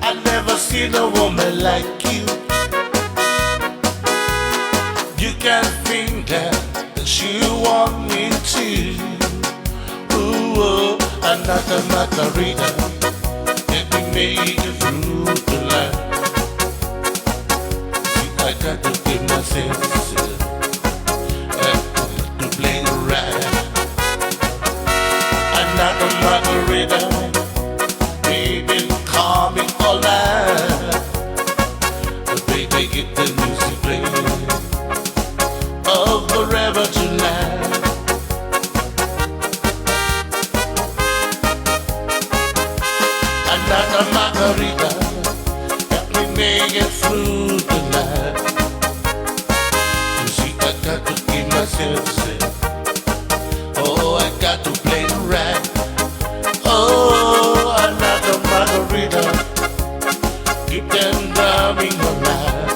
A: I never seen a woman like you. You can think that she want me to. Ooh, oh, another margarita. Let me make it through the light. I got to give my senses. I got to play the ride. Another margarita. Baby, call me all night. Baby, get the music playing. Oh, forever tonight. Another margarita. Help me make it through the night. You see, I got to keep myself safe. Oh, I got to play the right. Oh, another margarita. Keep them drumming all night.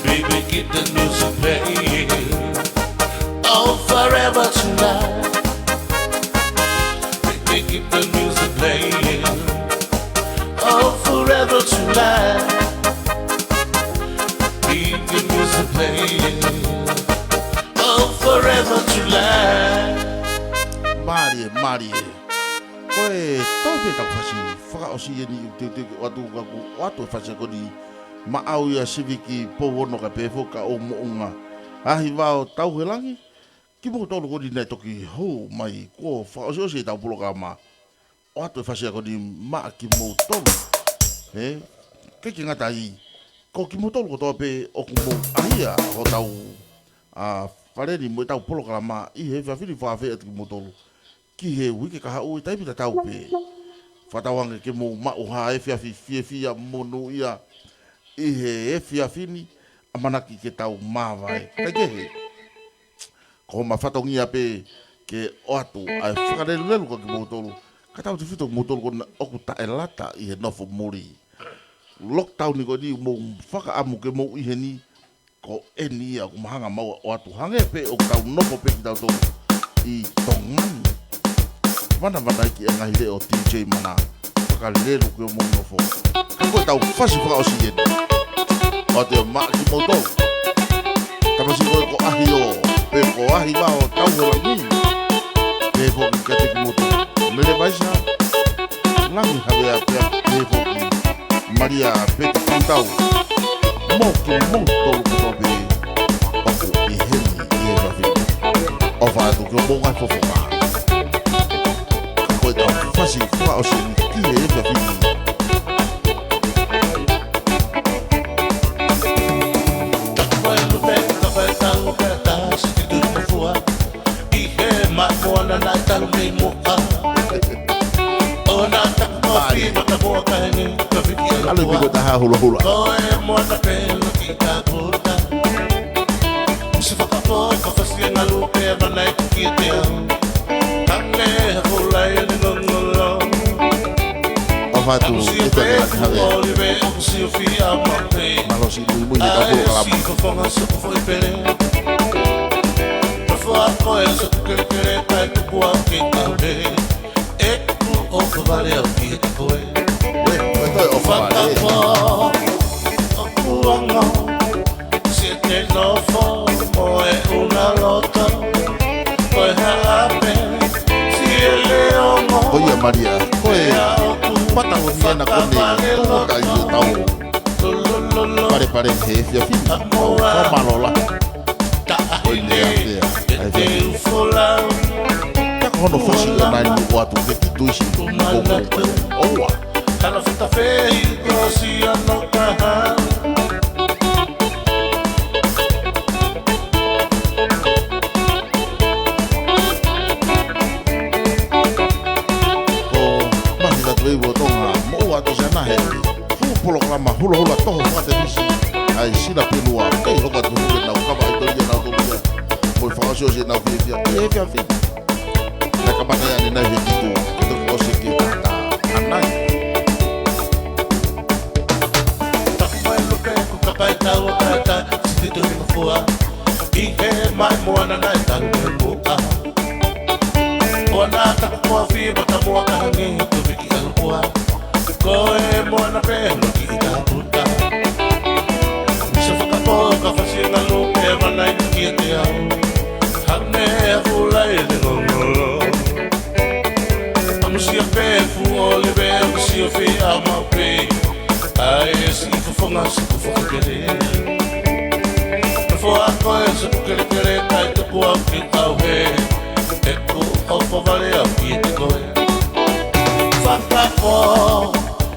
A: Baby, keep the music playing. Oh, forever tonight. Baby, keep the music playing. Oh, forever tonight. Keep the music playing. Oh, forever tonight.
B: Marie. Koe, tau pe tau whasi, whakaosi e ni te watu kaku, watu e whasi ko ni maau ia siviki powono ka pefo ka o moonga. Ahi wao tau he langi, ki mo tolu ko ni nei toki hou mai, ko whakaosi e tau pulo ka ma. Watu e whasi ko ni maa ki mo tolu. Keki ngata i, ko ki mo tolu ko toa pe o kumo ahia ko tau whareri mo e tau pulo ka ma, i he whiawhiri whawhi e ki mo tolu. Ki he wiki ka hau i taipita tau pe. Whatawange ke mō mauha e whiawhia monu ia. I he e whiawhini a manaki ke tau mawai. Kai ke he. Ko ma whatongia pe ke o atu ai whakarelu ka ki mōtolu. Ka tau te whito mōtolu ko na oku tae lata i he nofo mori. Lockdown ni ko ni mō whakaamu ke mō i he ni. Ko e ni ia ko mahanga maua o atu. Hange pe o tau nofo pe ki tau tolu. I tongani. Mana iki e ngahi le o DJ mana whakalelu ke o mōno fō. Ka koe tau whasi whakaosi e. O te maa ki mōtou. Tamasi koe ko ahi o. Pe ko ahi wao tau he langi. Pe fō ki kate ki mōtou. Mele vaisa. Langi hawe a pia pe fō ki Maria pe ki kūtau. Mō ki mōtou kuto pe. Oku i heni i e wafi. O whaatu ki o mōngai fōwha. Koe tau whasi whaosi ki e e wafi.
A: Moana na talu me moa. Ona tak no pi mata boa kahini ka viki ala.
B: Alu biko taha hula hula.
A: Koe moana pelo ki ka puta. Si whakapo ka whasi ngalu pe manai ki e te au. Tange hula e ni ngongolo.
B: O fatu kita ni hare malo si muy de kapu Oye Maria, koe Patagonia na kone tō kai e tau pare he fia fina o malola oe nea fia taka hono fasi o nai mo watu ke ki tuisi oua
A: Kana fita fei kosi ano kahan
B: programa hula hula toho fate bisi ai sila pelua ei hoka tu na kama ito dia na tulia foi fácil hoje na vivia e via fi na kamata ya na vivia tu ko siki ta anai
A: ta mai lo pe ku ka pai ta o ta si tu no fua i he mai mo na na ta mo a ona ta ko fi ba ta mo ka ni tu biki ka lua koe mo na pe no ki ta puta se foka po ka fasinga lu pe mana ki te au hane hula e de no amusia pe fu ole be amusia fe ama pe ai si fu fonga si fu fonga de fo a koe se kere kai te po ki au he e ko o fo vale a ki te koe faka po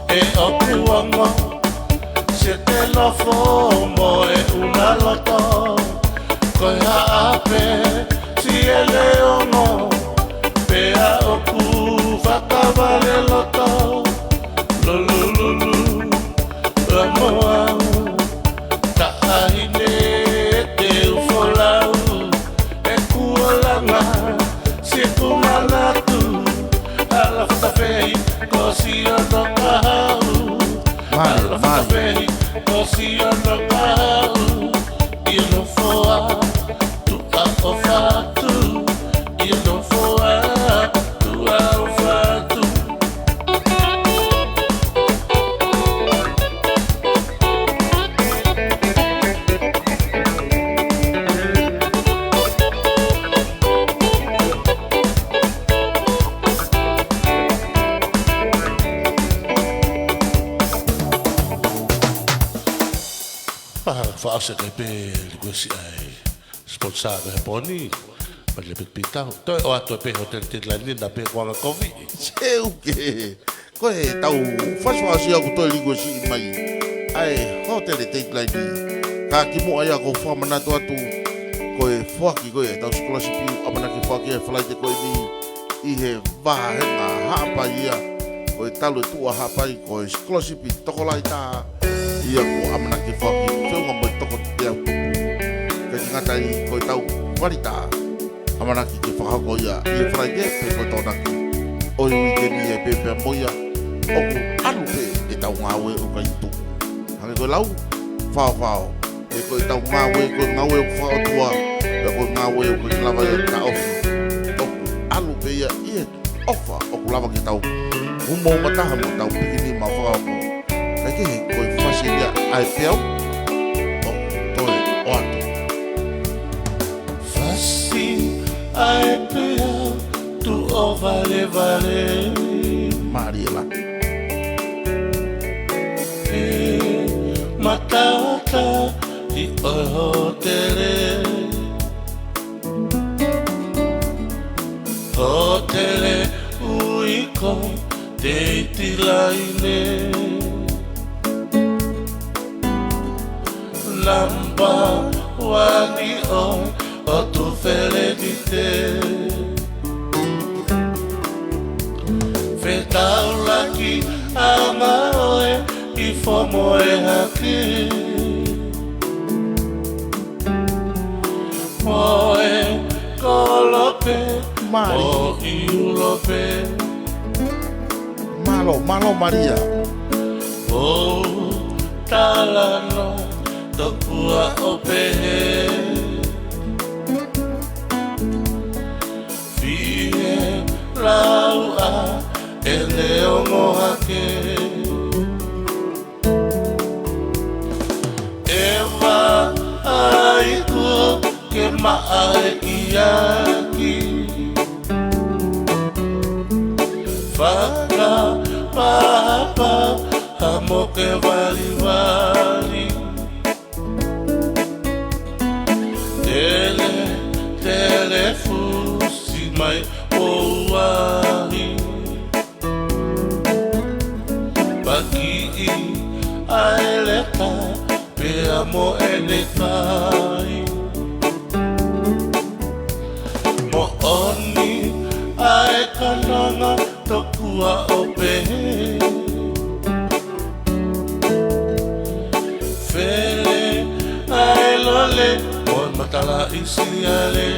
A: e okuanga se te lo fomo e una loto koe haape si e leono pe a oku whakawale loto lulululu ramoau ta ahine te ufolau e kuolanga si kumanatu ala whatawhei kosi ono kahau ala whatawhei kosi ono kahau ia no foa tu a o fatu ia no foa tu a o fatu Fa'asa kai pe le si ai sponsor he poni pa le pita to o ato pe hotel te la linda pe kwanga kovi
B: seu ke koe tau fasi aku to ligo si mai ai hotel te like ka ki mo ai ko fa mana to atu koe foki koe tau scholarship amana ki foki e flight koe ni I he va na hapa ia koe talu tu hapa koe scholarship tokolai ta ia ko amana ki foki feu mo toko te au ka ngata I koe tau warita amana ki fa ko ia I Friday pe ko tona ki o weekend e pe moia o anu pe e tau ngawe o ka itu hange ko lau fao e ko tau ngawe o fa tua e ko ngawe o ko lava ka off o anu pe ia I ofa o ko lava ki tau mo mata mo tau pikini ma fa ko ka ke ko fasilia ai pe
A: ai pea tu o vale
B: Mariela
A: e matata I o hotele uiko te itilaine lamba wani o tu feledite Fetau laki ama oe I fomo e haki Moe kolope
B: Mari
A: o I ulope
B: malo Maria.
A: O talano tokua o pehe Fie laua e leongo hake Eva aiku ke maae iaki Faka papa amo ke vali vali Tele fusi mai oahi Baki aeleka pe amo elekai Mo oni ae kananga tokua o pehe Fele ae lole mo matala isi ale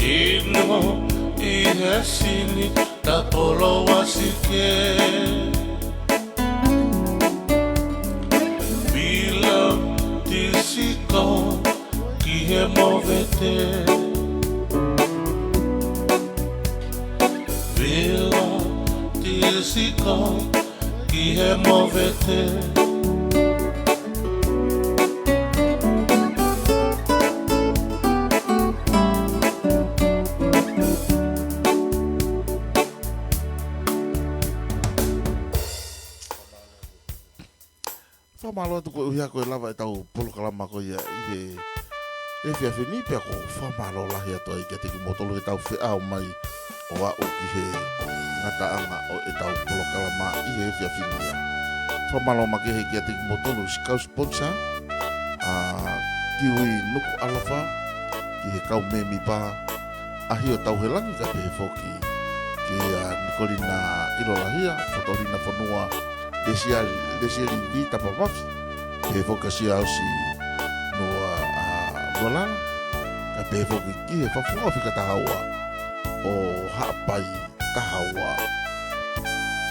A: Ino i hesini ta polo wasike Bila tisiko ki he movete Bila tisiko ki he movete
B: Whamalo atu koe uhi a koe lava e tau polo kalama koe ia e fia whini pia ko whamalo lahi ato ai kia teki motolo e tau whiao mai o a o ki he ngata anga o e tau polo kalama i he fia whini ia. Whamalo ma ke he kia teki motolo skau sponsor kiwi nuku alafa ki he kau memi pa ahi o tau he langi ka pe he foki ki Nikolina Ilolahia Fotolina Fonua Desiari di tapawafi pe fokasia ausi noa wala ka pe foki ki he fafua fika tahaua o hapai tahaua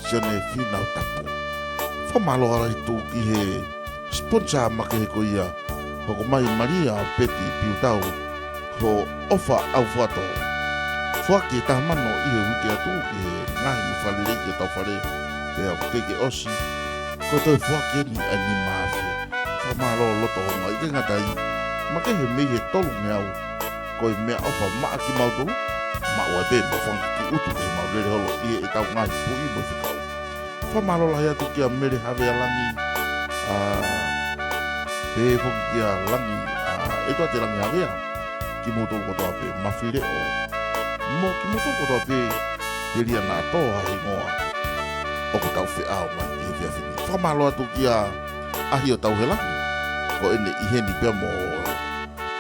B: sione finau tapu whamalo ala itu ki he sponsor make he ko ia hoko mai Maria Peti piutau ho ofa au fuato fuaki tahamano i he wiki atu ki he ngahi mufalirei ki tau whare Pea keke osi ko toi fuake ni ani mafe whamalo loto honga i ke ngatai ma ke he mei he tolu me au ko i mea ofa maa ki mautolu ma ua pe mo whanga ki utu ke maurere holo i e tau ngai pui mo whikau whamalo lahi atu ki a mere have a langi pe whoki ki a langi e toa te langi havea ki motolu kotoa pe mawhire o mo ki motolu kotoa pe te ria nā toa he ngoa o ko tau whiao mai i hewhia whini. Whamalo atu ki a ahi o tau he langi. Ko ene i heni pia mo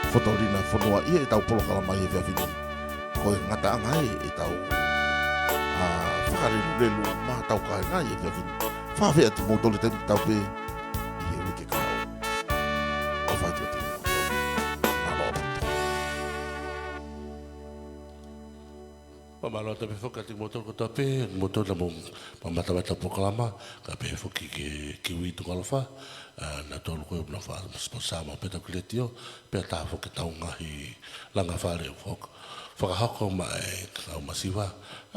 B: Fotorina Fonua i e tau polo kalama i hewhia whini. Ko e ngata anga e tau whakariru relu ma tau kai ngai i hewhia whini. Whawhea ti motole tenu tau pe i he wike kao. O whaitua ti motole. Malo.
A: Malo te foka ti motor ko tape motor na mong pamata-mata po kalama ka pe foki ki wi tu kalfa na tolu ko na fa sponsor ma peta kuletio pe ta foki tau ngahi langa fare fok foka hako ma ka masiva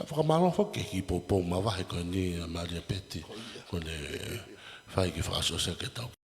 A: foka malo foki ki po ma va ko ni Maria Peti ko ne fai ki fa so se ke tau